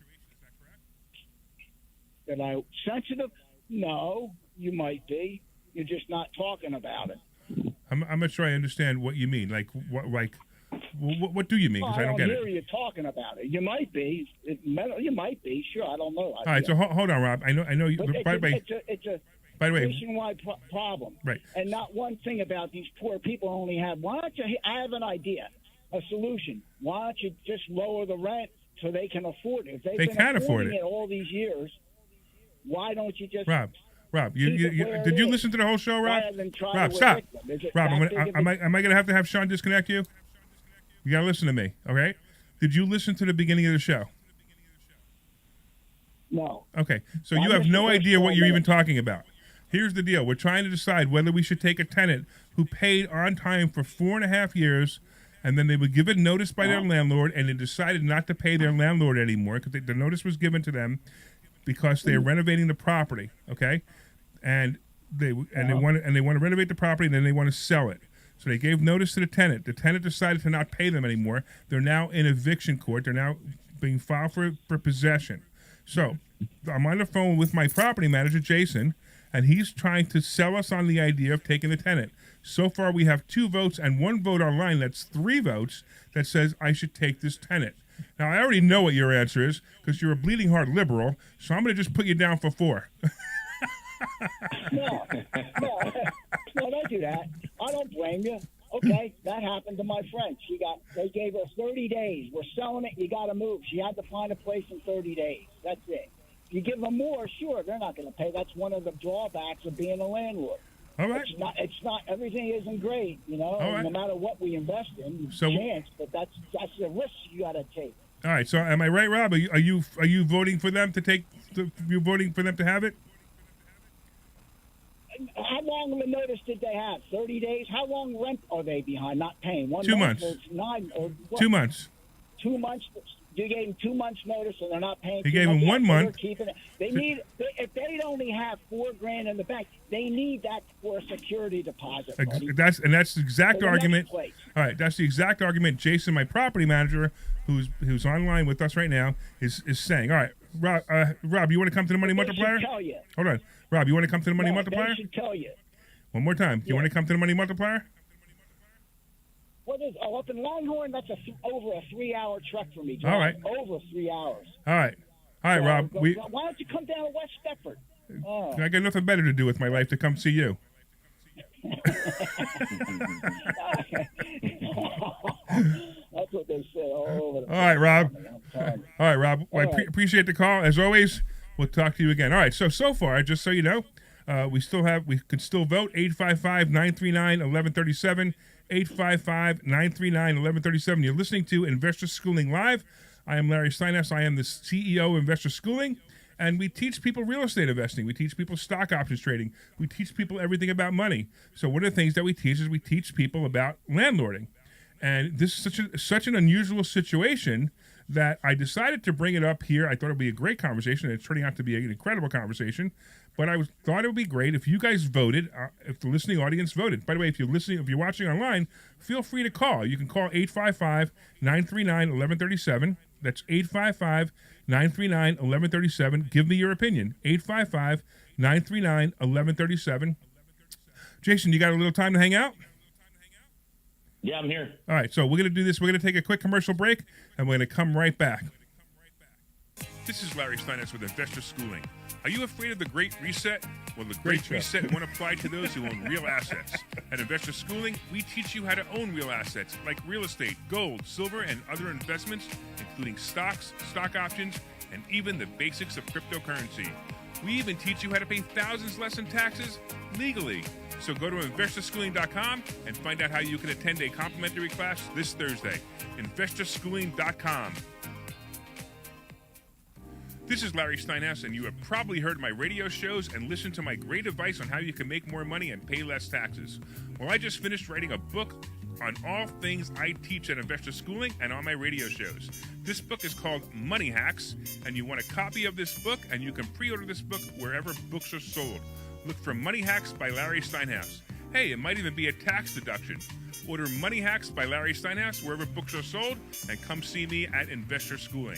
That I sensitive? No, you might be. You're just not talking about it. I'm not sure I understand what you mean. Like what do you mean? Because I don't get hear it. you talking about it. You might be. You might be. Sure, I don't know. All right, so hold on, Rob. I know you. But By the way, nationwide problem. Right. And not one thing about these poor people only have. Why don't you? I have an idea, a solution. Why don't you just lower the rent so they can afford it? If they've been can afford affording it all these years, why don't you just? Rob, you did you listen to the whole show, Rob? rather than try Rob, to stop. evict them? Is it Rob, that big of a- am I going to have Sean disconnect you? You got to listen to me, okay? Did you listen to the beginning of the show? No. Okay, so Well, you I have missed no the first idea what 4 you're even minutes. talking about. Here's the deal. We're trying to decide whether we should take a tenant who paid on time for 4.5 years, and then they would give it notice by their landlord, and they decided not to pay their landlord anymore because the notice was given to them because they're renovating the property, okay? And they want to renovate the property, and then they want to sell it. So they gave notice to the tenant. The tenant decided to not pay them anymore. They're now in eviction court. They're now being filed for possession. So I'm on the phone with my property manager, Jason, and he's trying to sell us on the idea of taking the tenant. So far, we have 2 votes and 1 vote online. That's 3 votes that says I should take this tenant. Now, I already know what your answer is because you're a bleeding heart liberal, so I'm going to just put you down for 4. No, don't do that. I don't blame you. Okay, that happened to my friend. They gave her 30 days. We're selling it. You got to move. She had to find a place in 30 days. That's it. You give them more, sure, they're not going to pay. That's one of the drawbacks of being a landlord. All right. It's not. Everything isn't great, All right. No matter what we invest in, So- chance. But that's the risk you got to take. All right. So am I right, Rob? Are you voting for them to take? You're voting for them to have it? How long of a notice did they have? 30 days. How long rent are they behind? Not paying 1 2 month months. or 9 or what? 2 months. 2 months. You gave them 2 months notice, and they're not paying. He 2 gave months. them 1 Yeah, they're month. Keeping it. They need. If they only have $4,000 in the bank, they need that for a security deposit. buddy. That's the exact For the next argument. place. All right, that's the exact argument Jason, my property manager, who's online with us right now, is saying. All right, Rob, you want to come to the money They multiplier? should tell you. Hold on, Rob, you want to come to the money No, multiplier? They should tell you. One more time. You want to come to the money multiplier? What is up in Longhorn? That's over a 3-hour trek for me. All right. Over 3 hours. All right, Rob. Why don't you come down to West Stepford? Oh. I got nothing better to do with my life to come see you. That's what they say all over the All right, Rob. All All right, Rob. Well, I appreciate the call. As always, we'll talk to you again. All right, so far, just so you know, we could still vote. 855-939-1137. 855-939-1137. You're listening to Investor Schooling Live. I am Larry Steinhaus. I am the CEO of Investor Schooling, and we teach people real estate investing. We teach people stock options trading. We teach people everything about money. So one of the things that we teach is we teach people about landlording. And this is such an unusual situation that I decided to bring it up here. I thought it would be a great conversation, and it's turning out to be an incredible conversation. But I thought it would be great if you guys voted, if the listening audience voted. By the way, if you're watching online, feel free to call. You can call 855-939-1137. That's 855-939-1137. Give me your opinion. 855-939-1137. Jason, you got a little time to hang out? Yeah, I'm here. All right, so we're going to do this. We're going to take a quick commercial break, and we're going to come right back. This is Larry Steinhaus with Investor Schooling. Are you afraid of the Great Reset? Well, the Great Reset won't apply to those who own real assets. At Investor Schooling, we teach you how to own real assets like real estate, gold, silver, and other investments, including stocks, stock options, and even the basics of cryptocurrency. We even teach you how to pay thousands less in taxes legally. So go to investorschooling.com and find out how you can attend a complimentary class this Thursday. investorschooling.com. This is Larry Steinhaus, and you have probably heard my radio shows and listened to my great advice on how you can make more money and pay less taxes. Well, I just finished writing a book on all things I teach at Investor Schooling and on my radio shows. This book is called Money Hacks, and you want a copy of this book, and you can pre-order this book wherever books are sold. Look for Money Hacks by Larry Steinhaus. Hey, it might even be a tax deduction. Order Money Hacks by Larry Steinhaus wherever books are sold, and come see me at Investor Schooling.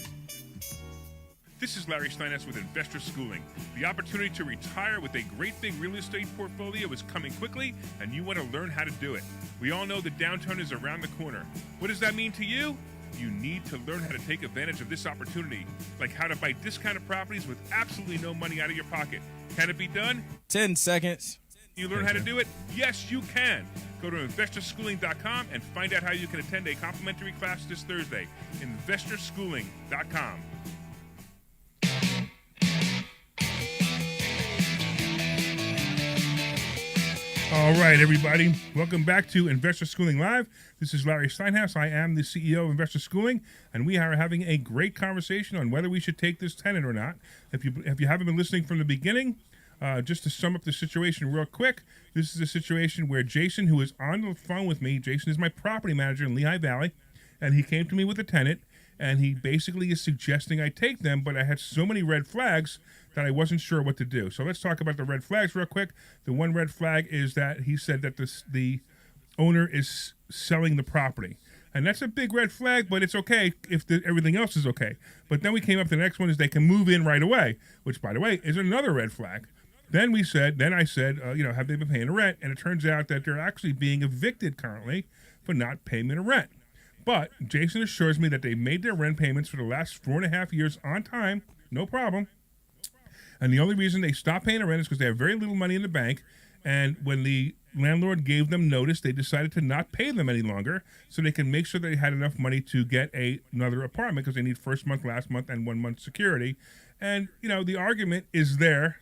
This is Larry Steinhaus with Investor Schooling. The opportunity to retire with a great big real estate portfolio is coming quickly, and you want to learn how to do it. We all know the downturn is around the corner. What does that mean to you? You need to learn how to take advantage of this opportunity, like how to buy discounted properties with absolutely no money out of your pocket. Can it be done? 10 seconds. You learn how to do it? Yes, you can. Go to investorschooling.com and find out how you can attend a complimentary class this Thursday. investorschooling.com. All right, everybody. Welcome back to Investor Schooling Live. This is Larry Steinhaus. I am the CEO of Investor Schooling, and we are having a great conversation on whether we should take this tenant or not. If you haven't been listening from the beginning, just to sum up the situation real quick, this is a situation where Jason, who is on the phone with me, Jason is my property manager in Lehigh Valley, and he came to me with a tenant, and he basically is suggesting I take them, but I had so many red flags that I wasn't sure what to do. So let's talk about the red flags real quick. The one red flag is that he said that the owner is selling the property. And that's a big red flag, but it's okay if everything else is okay. But then we came up to the next one is they can move in right away, which, by the way, is another red flag. Then I said, have they been paying the rent? And it turns out that they're actually being evicted currently for not payment of rent. But Jason assures me that they made their rent payments for the last 4.5 years on time, no problem. And the only reason they stopped paying the rent is because they have very little money in the bank. And when the landlord gave them notice, they decided to not pay them any longer so they can make sure they had enough money to get another apartment because they need first month, last month, and 1 month security. And, the argument is there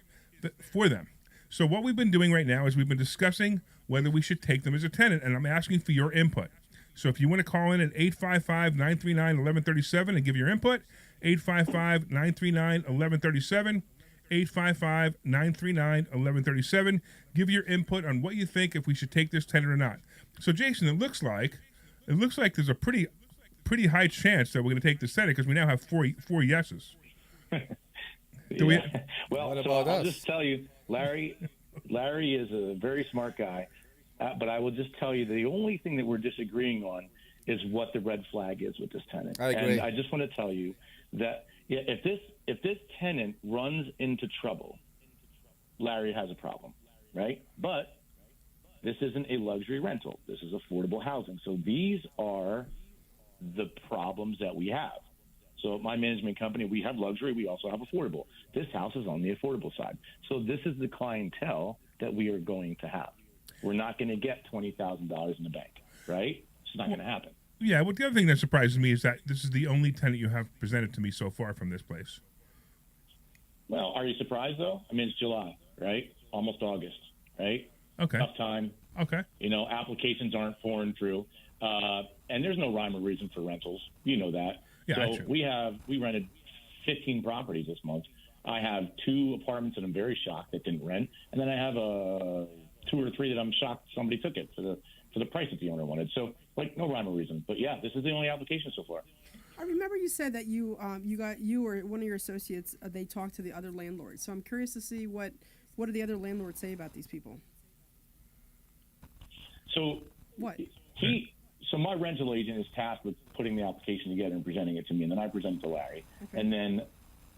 for them. So what we've been doing right now is we've been discussing whether we should take them as a tenant, and I'm asking for your input. So if you want to call in at 855-939-1137 and give your input, 855-939-1137, 855-939-1137. Give your input on what you think if we should take this tenant or not. So, Jason, it looks like there's a pretty high chance that we're going to take this tenant because we now have four yeses. Well, I'll just tell you, Larry is a very smart guy, but I will just tell you the only thing that we're disagreeing on is what the red flag is with this tenant. I agree. And I just want to tell you that if this tenant runs into trouble, Larry has a problem, right? But this isn't a luxury rental. This is affordable housing. So these are the problems that we have. So at my management company, we have luxury. We also have affordable. This house is on the affordable side. So this is the clientele that we are going to have. We're not going to get $20,000 in the bank, right? It's not going to happen. Yeah, well, the other thing that surprises me is that this is the only tenant you have presented to me so far from this place. Well, are you surprised, though? I mean, it's July, right? Almost August, right? Okay. Tough time. Okay. Applications aren't pouring through. And there's no rhyme or reason for rentals. You know that. Yeah, so we rented 15 properties this month. I have 2 apartments that I'm very shocked that didn't rent. And then I have 2 or 3 that I'm shocked somebody took it for the price that the owner wanted. So, no rhyme or reason. But, yeah, this is the only application so far. I remember you said that you or one of your associates, they talked to the other landlords. So I'm curious to see what do the other landlords say about these people? So what? So my rental agent is tasked with putting the application together and presenting it to me, and then I present it to Larry. Okay. And then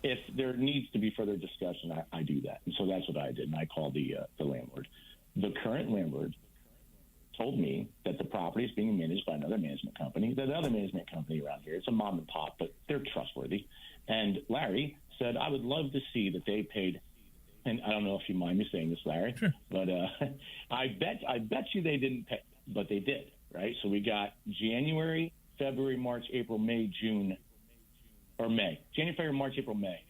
if there needs to be further discussion, I do that. And so that's what I did, and I called the landlord. The current landlord told me that the property is being managed by another management company. The other management company around here, it's a mom and pop, but they're trustworthy. And Larry said, I would love to see that they paid, and I don't know if you mind me saying this, Larry, sure. But I bet you they didn't pay, but they did. Right, so we got January, February, March, April, May, June, or May. January, February, March, April, May.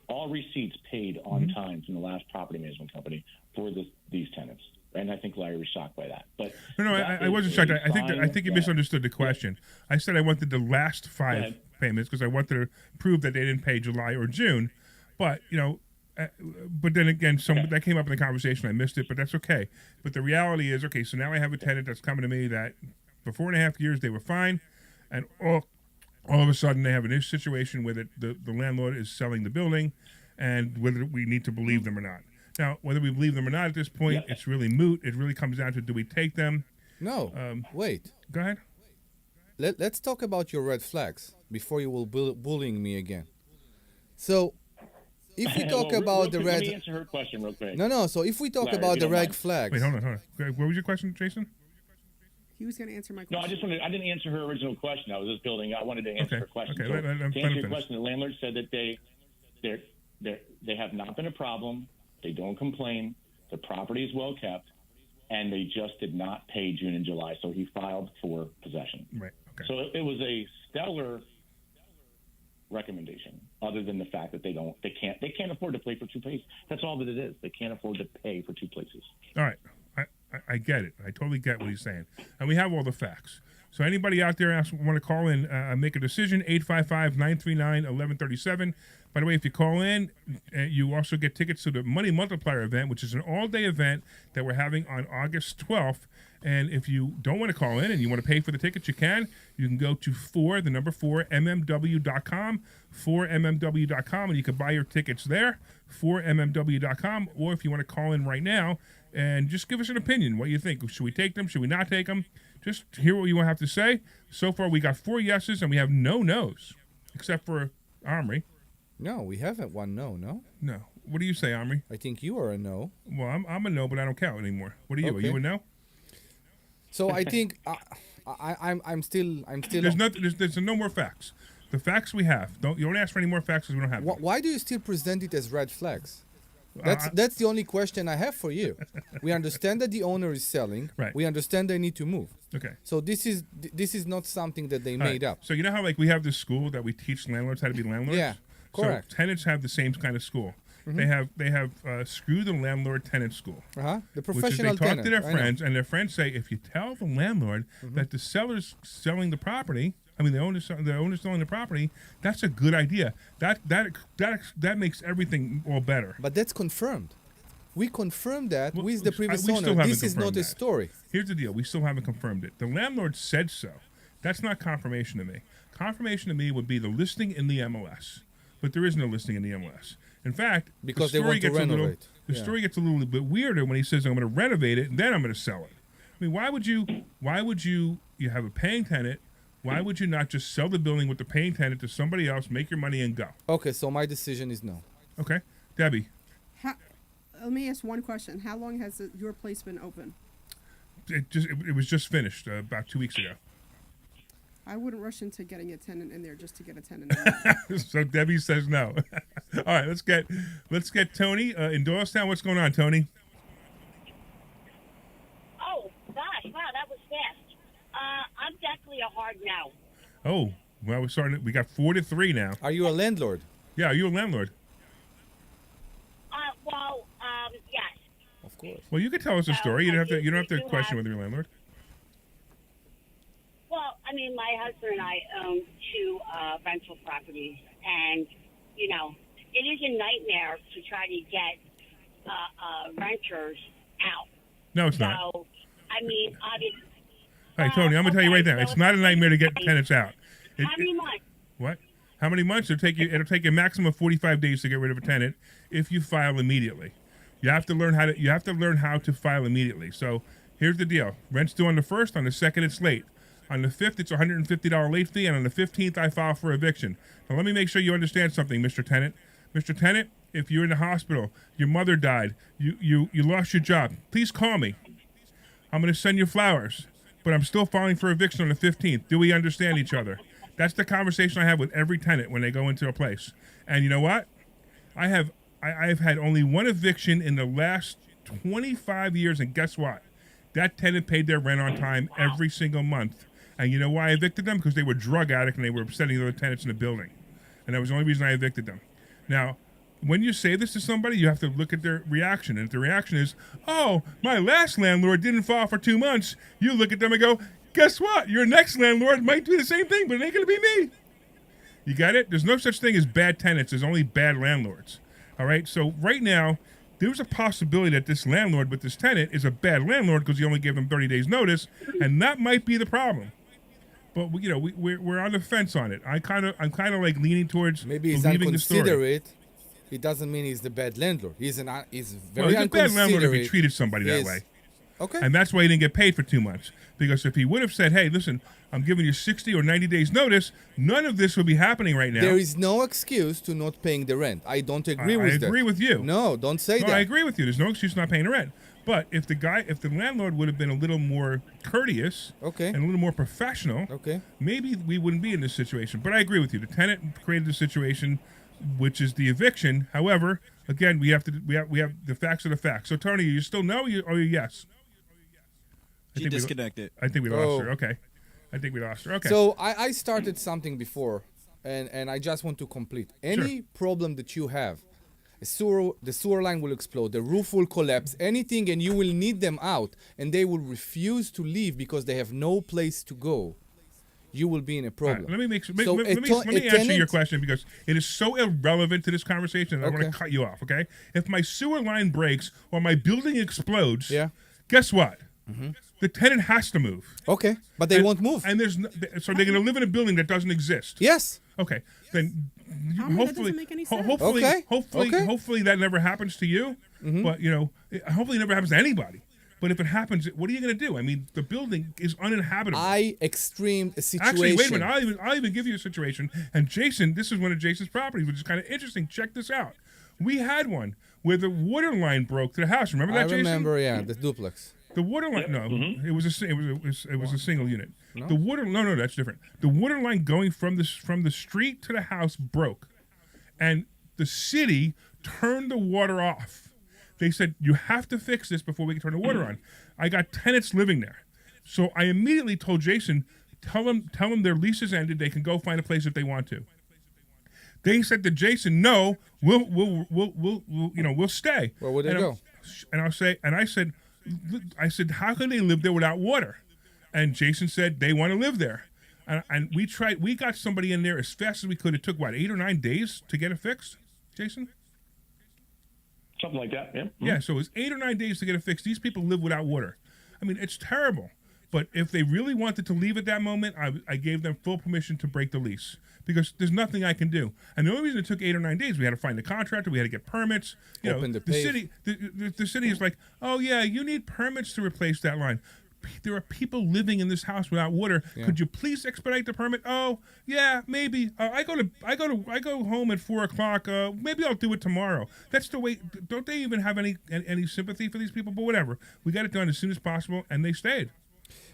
All receipts paid on time from the last property management company for these tenants. And I think Larry was shocked by that. But no, I wasn't shocked. I think you misunderstood the question. I said I wanted the last 5 payments because I wanted to prove that they didn't pay July or June. But but then again, that came up in the conversation. I missed it, but that's okay. But the reality is, okay, so now I have a tenant that's coming to me that for 4.5 years they were fine, and all of a sudden they have a new situation where the landlord is selling the building, and whether we need to believe them or not. Now, whether we believe them or not at this point, it's really moot. It really comes down to, do we take them? No. Wait. Go ahead. Let's talk about your red flags before you will bullying me again. So, if we talk about the red... Let me answer her question real quick. No. So if we talk about the red flags... Wait, hold on. What was your question, Jason? He was going to answer my question. No, I didn't answer her original question. I was just building. I wanted to answer her question. Okay, so to answer your question, the landlord said that they have not been a problem. They don't complain. The property is well kept, and they just did not pay June and July. So he filed for possession. Right. Okay. So it was a stellar recommendation, other than the fact that they can't afford to pay for 2 places. That's all that it is. They can't afford to pay for 2 places. All right. I get it. I totally get what he's saying. And we have all the facts. So anybody out there want to call in, make a decision, 855-939-1137. By the way, if you call in, you also get tickets to the Money Multiplier event, which is an all-day event that we're having on August 12th. And if you don't want to call in and you want to pay for the tickets, you can. You can go to 4mmw.com, 4mmw.com, and you can buy your tickets there, 4mmw.com. Or if you want to call in right now and just give us an opinion, what you think. Should we take them? Should we not take them? Just hear what you have to say. So far, we got 4 yeses and we have no nos, except for Omri. No, we haven't one no. No. What do you say, Omri? I think you are a no. Well, I'm a no, but I don't count anymore. What are you? Okay. Are you a no? So I think I'm still. There's no more facts. The facts we have. You don't ask for any more facts because we don't have them. Why do you still present it as red flags? That's the only question I have for you. We understand that the owner is selling. Right. We understand they need to move. Okay. So this is not something that they made up. So you know how we have this school that we teach landlords how to be landlords? Yeah. Correct. So tenants have the same kind of school. Mm-hmm. They have screw the landlord tenant school. The professional which is they talk tenant. to their friends, and their friends say, if you tell the landlord that the seller's selling the property, the owner's selling the property, that's a good idea. That makes everything all better. But that's confirmed. We confirmed that with the previous we owner. still haven't This is not confirmed a that. story. Here's the deal. We still haven't confirmed it. The landlord said so. That's not confirmation to me. Confirmation to me would be the listing in the MLS. But there is no listing in the MLS. In fact, because the story they want to renovate. The story gets a little bit weirder when he says, I'm going to renovate it, and then I'm going to sell it. I mean, why would you have a paying tenant, why would you not just sell the building with the paying tenant to somebody else, make your money, and go? Okay, so my decision is no. Okay. Debbie. Let me ask one question. How long has your place been open? It was just finished about 2 weeks ago. I wouldn't rush into getting a tenant in there just to get a tenant in there. So Debbie says no. All right, let's get Tony in Doylestown. What's going on, Tony? Oh, gosh, wow, that was fast. I'm definitely a hard no. Oh, well, we got 4-3 now. Are you a landlord? Yeah, are you a landlord? Yes. Of course. Well, you can tell us a story. You don't have to question whether you're a landlord. Well, my husband and I own 2 rental properties, and, it is a nightmare to try to get renters out. No, it's not. So, obviously... Hey, Tony, I'm going to tell you right now. It's not a nightmare to get tenants out. How many months? What? How many months? It'll take you a maximum of 45 days to get rid of a tenant if you file immediately. You have to learn how to file immediately. So here's the deal. Rent's due on the 1st. On the 2nd, it's late. On the 5th, it's a $150 late fee. And on the 15th, I file for eviction. Now, let me make sure you understand something, Mr. Tenant. Mr. Tenant, if you're in the hospital, your mother died, you lost your job, please call me. I'm going to send you flowers. But I'm still filing for eviction on the 15th. Do we understand each other? That's the conversation I have with every tenant when they go into a place. And you know what? I've had only one eviction in the last 25 years, and guess what? That tenant paid their rent on time every single month. And you know why I evicted them? Because they were drug addicts and they were upsetting the other tenants in the building. And that was the only reason I evicted them. Now, when you say this to somebody, you have to look at their reaction. And if the reaction is, oh, my last landlord didn't file for 2 months, you look at them and go, guess what? Your next landlord might do the same thing, but it ain't going to be me. You got it? There's no such thing as bad tenants. There's only bad landlords. All right? So right now, there's a possibility that this landlord with this tenant is a bad landlord because he only gave them 30 days notice, and that might be the problem. But we're on the fence on it. I'm kind of like leaning towards maybe he's believing the story. inconsiderate. It doesn't mean he's the bad landlord. He's very he's a bad landlord if he treated somebody that way. Okay. And that's why he didn't get paid for 2 months. Because if he would have said, hey, listen, I'm giving you 60 or 90 days notice, none of this would be happening right now. There is no excuse to not paying the rent. I don't agree with that. I agree with you. No, don't say that. I agree with you. There's no excuse not paying the rent. But if the landlord would have been a little more courteous and a little more professional, maybe we wouldn't be in this situation. But I agree with you. The tenant created the situation, which is the eviction. However, again, we have the facts are the facts. So Tony, you still no or you yes? She disconnected. I think we lost her. Okay. I think we lost her. Okay. So I started something before, and I just want to complete. Any problem that you have, the sewer line will explode, the roof will collapse, anything, and you will need them out, and they will refuse to leave because they have no place to go. You will be in a problem. Let me answer your question because it is so irrelevant to this conversation. I want to cut you off. Okay, if my sewer line breaks or my building explodes, guess what? The tenant has to move. Okay, but they won't move. And so they're going to live in a building that doesn't exist. Yes. Okay, then hopefully, that doesn't make any sense. hopefully that never happens to you. But hopefully it never happens to anybody. But if it happens, what are you going to do? I mean, the building is uninhabitable. Extreme situation. Actually, wait a minute. I'll even give you a situation. And Jason, this is one of Jason's properties, which is kind of interesting. Check this out. We had one where the water line broke to the house. Remember that, Jason? I remember, yeah, the duplex. The water line, it was a single unit. No? No, that's different. The water line going from the street to the house broke, and the city turned the water off. They said, you have to fix this before we can turn the water on. I got tenants living there. So I immediately told Jason, tell them their leases ended. They can go find a place if they want to. They said to Jason, no, we'll stay. Where would they go? I said, how can they live there without water? And Jason said, they want to live there. And we got somebody in there as fast as we could. It took, 8 or 9 days to get it fixed, Jason? Something like that, yeah. Yeah, so it was 8 or 9 days to get it fixed. These people live without water. I mean, it's terrible. But if they really wanted to leave at that moment, I gave them full permission to break the lease because there's nothing I can do. And the only reason it took 8 or 9 days, we had to find the contractor, we had to get permits. The city is like, oh yeah, you need permits to replace that line. There are people living in this house without water. Yeah. Could you please expedite the permit? Oh, yeah, maybe. I go home at 4 o'clock. Maybe I'll do it tomorrow. That's the way. Don't they even have any sympathy for these people? But whatever. We got it done as soon as possible, and they stayed.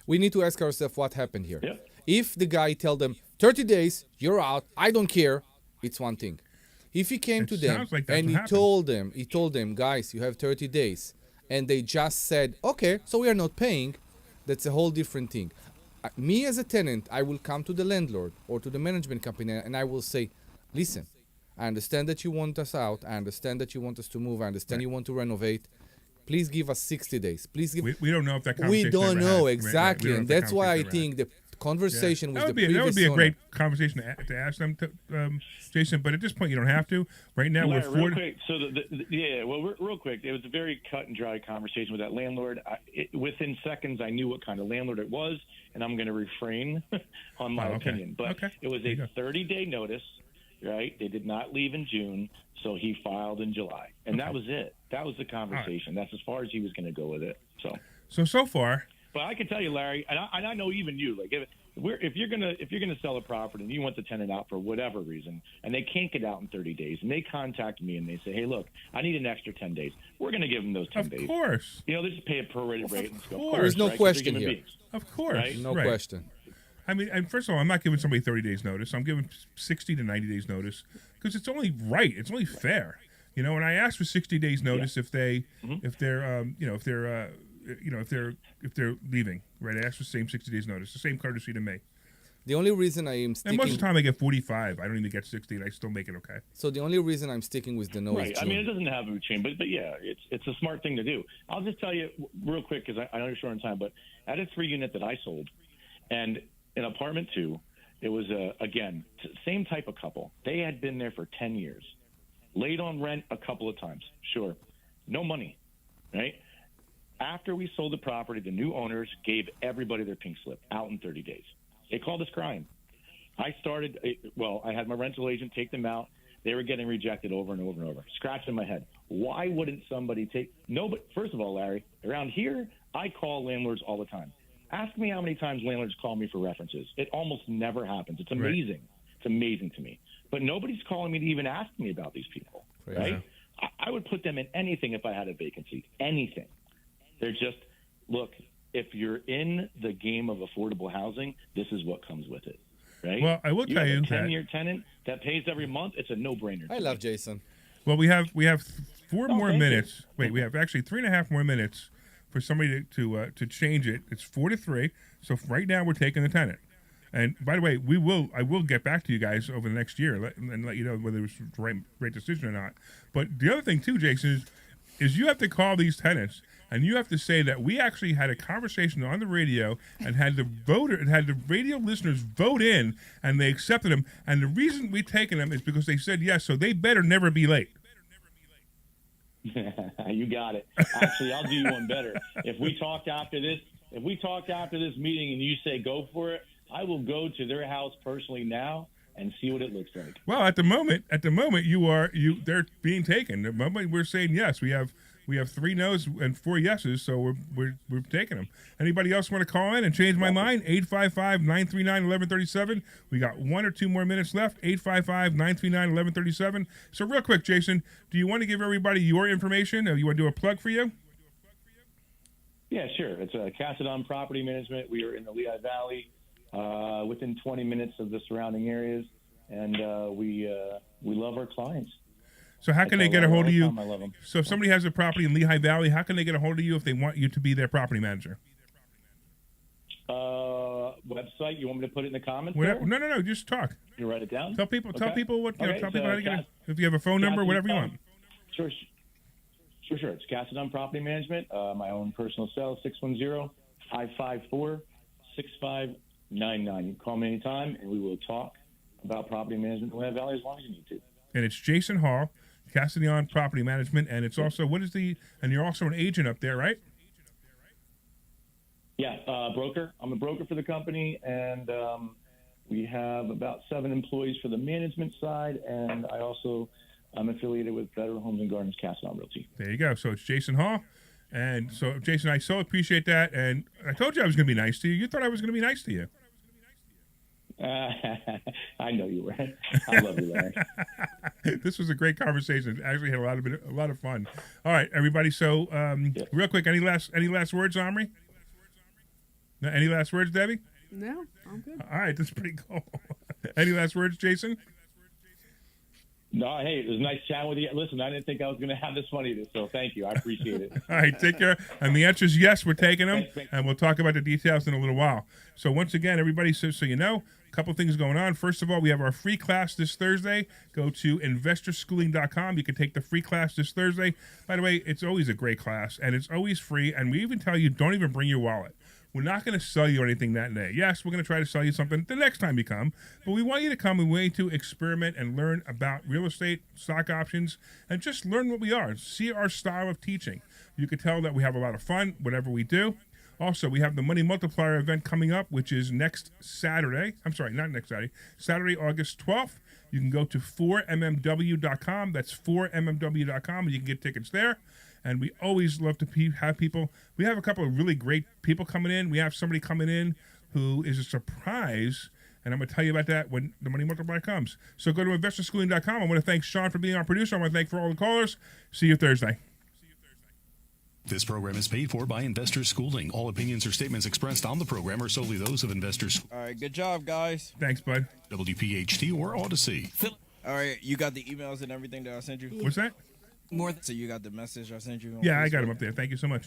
We need to ask ourselves what happened here. Yeah. If the guy tell them 30 days, you're out. I don't care. It's one thing. If he came to them and he told them, guys, you have 30 days, and they just said, okay, so we are not paying. That's a whole different thing. Me as a tenant, I will come to the landlord or to the management company and I will say, listen, I understand that you want us out. I understand that you want us to move. I understand you want to renovate. Please give us 60 days. Please give. We don't know if that conversation we don't know had. exactly, right. and that's why I think the conversation with the previous that would be a owner. great conversation to ask them, Jason. But at this point, you don't have to. Right now, Larry, we're real quick. So real quick. It was a very cut and dry conversation with that landlord. Within seconds, I knew what kind of landlord it was, and I'm going to refrain on my opinion. But it was a 30-day notice. Right? They did not leave in June, so he filed in July, and that was it. That was the conversation. That's as far as he was going to go with it. So far. But I can tell you, Larry, and I know even you. Like if you're gonna sell a property and you want the tenant out for whatever reason, and they can't get out in 30 days, and they contact me and they say, hey, look, I need an extra 10 days. We're going to give them those 10 days. Of course. They just pay a prorated rate. There's no question here. Of course. Right? No question. I mean, and first of all, I'm not giving somebody 30 days notice. I'm giving 60 to 90 days notice because it's only right. It's only fair, And I ask for 60 days notice if they're leaving, right? I ask for the same 60 days notice, the same courtesy to me. The only reason I am sticking... And most of the time I get 45. I don't even get 60, and I still make it okay. So the only reason I'm sticking with the no is June. I mean, it doesn't have a chain, but yeah, it's a smart thing to do. I'll just tell you real quick, because I know you're short on time, but I had a 3-unit that I sold, and in apartment 2, it was, again, same type of couple. They had been there for 10 years. Late on rent a couple of times, sure. No money, right? After we sold the property, the new owners gave everybody their pink slip out in 30 days. They called us crying. I had my rental agent take them out. They were getting rejected over and over and over. Scratching my head. Why wouldn't somebody take... No, but first of all, Larry, around here, I call landlords all the time. Ask me how many times landlords call me for references. It almost never happens. It's amazing. Right. It's amazing to me. But nobody's calling me to even ask me about these people, right? I would put them in anything if I had a vacancy. Anything. They're just, look, if you're in the game of affordable housing, this is what comes with it, right? Well, I will tell you that a 10-year tenant that pays every month, it's a no-brainer. I love Jason. Well, we have 4 more minutes. Wait, we have actually 3.5 more minutes for somebody to change it. It's 4 to 3. So right now we're taking the tenant. And by the way, I will get back to you guys over the next year and let you know whether it was the right decision or not. But the other thing too, Jason, is you have to call these tenants and you have to say that we actually had a conversation on the radio and had the radio listeners vote in and they accepted them. And the reason we've taken them is because they said yes, so they better never be late. You got it. Actually, I'll do you one better. If we talk after this meeting and you say go for it, I will go to their house personally now and see what it looks like. Well, at the moment, they're being taken. The moment we're saying yes, we have 3 no's and 4 yeses, so we're taking them. Anybody else want to call in and change my mind? 855-939-1137. We got 1 or 2 more minutes left. 855-939-1137. So real quick, Jason, do you want to give everybody your information? Or you want to do a plug for you? Yeah, sure. It's Cassadon Property Management. We are in the Lehigh Valley, within 20 minutes of the surrounding areas, and we love our clients. So how can they get a hold of you? I love them. So if somebody has a property in Lehigh Valley, how can they get a hold of you if they want you to be their property manager? Website? You want me to put it in the comments? No. Just talk. You write it down. Tell people what. Okay, Tell people how to get it. If you have a phone Cassadon, number, whatever you want. Sure. It's Cassadon Property Management. My own personal cell, 610-554-6599. You can call me anytime, and we will talk about property management in Lehigh Valley as long as you need to. And it's Jason Hall, Cassadon Property Management, and it's also and you're also an agent up there, right? Yeah, broker. I'm a broker for the company, and we have about 7 employees for the management side, and I'm affiliated with Better Homes and Gardens Cassadon Realty. There you go. So it's Jason Hall. And so, Jason, I so appreciate that. And I told you I was going to be nice to you. You thought I was going to be nice to you. I know you were. I love you, Larry. This was a great conversation. Actually had a lot of fun. All right, everybody. So, real quick, any last words, Omri? No, any last words, Debbie? No, I'm good. All right, that's pretty cool. Any last words, Jason? No, hey, it was nice chatting with you. Listen, I didn't think I was going to have this fun either, so thank you. I appreciate it. All right, take care. And the answer is yes, we're taking them, and we'll talk about the details in a little while. So once again, everybody, so you know, a couple things going on. First of all, we have our free class this Thursday. Go to investorschooling.com. You can take the free class this Thursday. By the way, it's always a great class, and it's always free, and we even tell you don't even bring your wallet. We're not going to sell you anything that day. Yes, we're going to try to sell you something the next time you come, but we want you to come and we want you to experiment and learn about real estate, stock options, and just learn what we are. See our style of teaching. You can tell that we have a lot of fun, whatever we do. Also, we have the Money Multiplier event coming up, which is next Saturday. I'm sorry, not next Saturday. Saturday, August 12th. You can go to 4mmw.com. That's 4mmw.com, and you can get tickets there. And we always love to have people. We have a couple of really great people coming in. We have somebody coming in who is a surprise, and I'm going to tell you about that when the Money Multiplier comes. So go to investorschooling.com. I want to thank Sean for being our producer. I want to thank for all the callers. See you Thursday. This program is paid for by Investor Schooling. All opinions or statements expressed on the program are solely those of Investors. All right, good job, guys. Thanks, bud. WPHT or Odyssey. All right, you got the emails and everything that I sent you? What's that? So you got the message I sent you? Yeah, I got them up there. Thank you so much.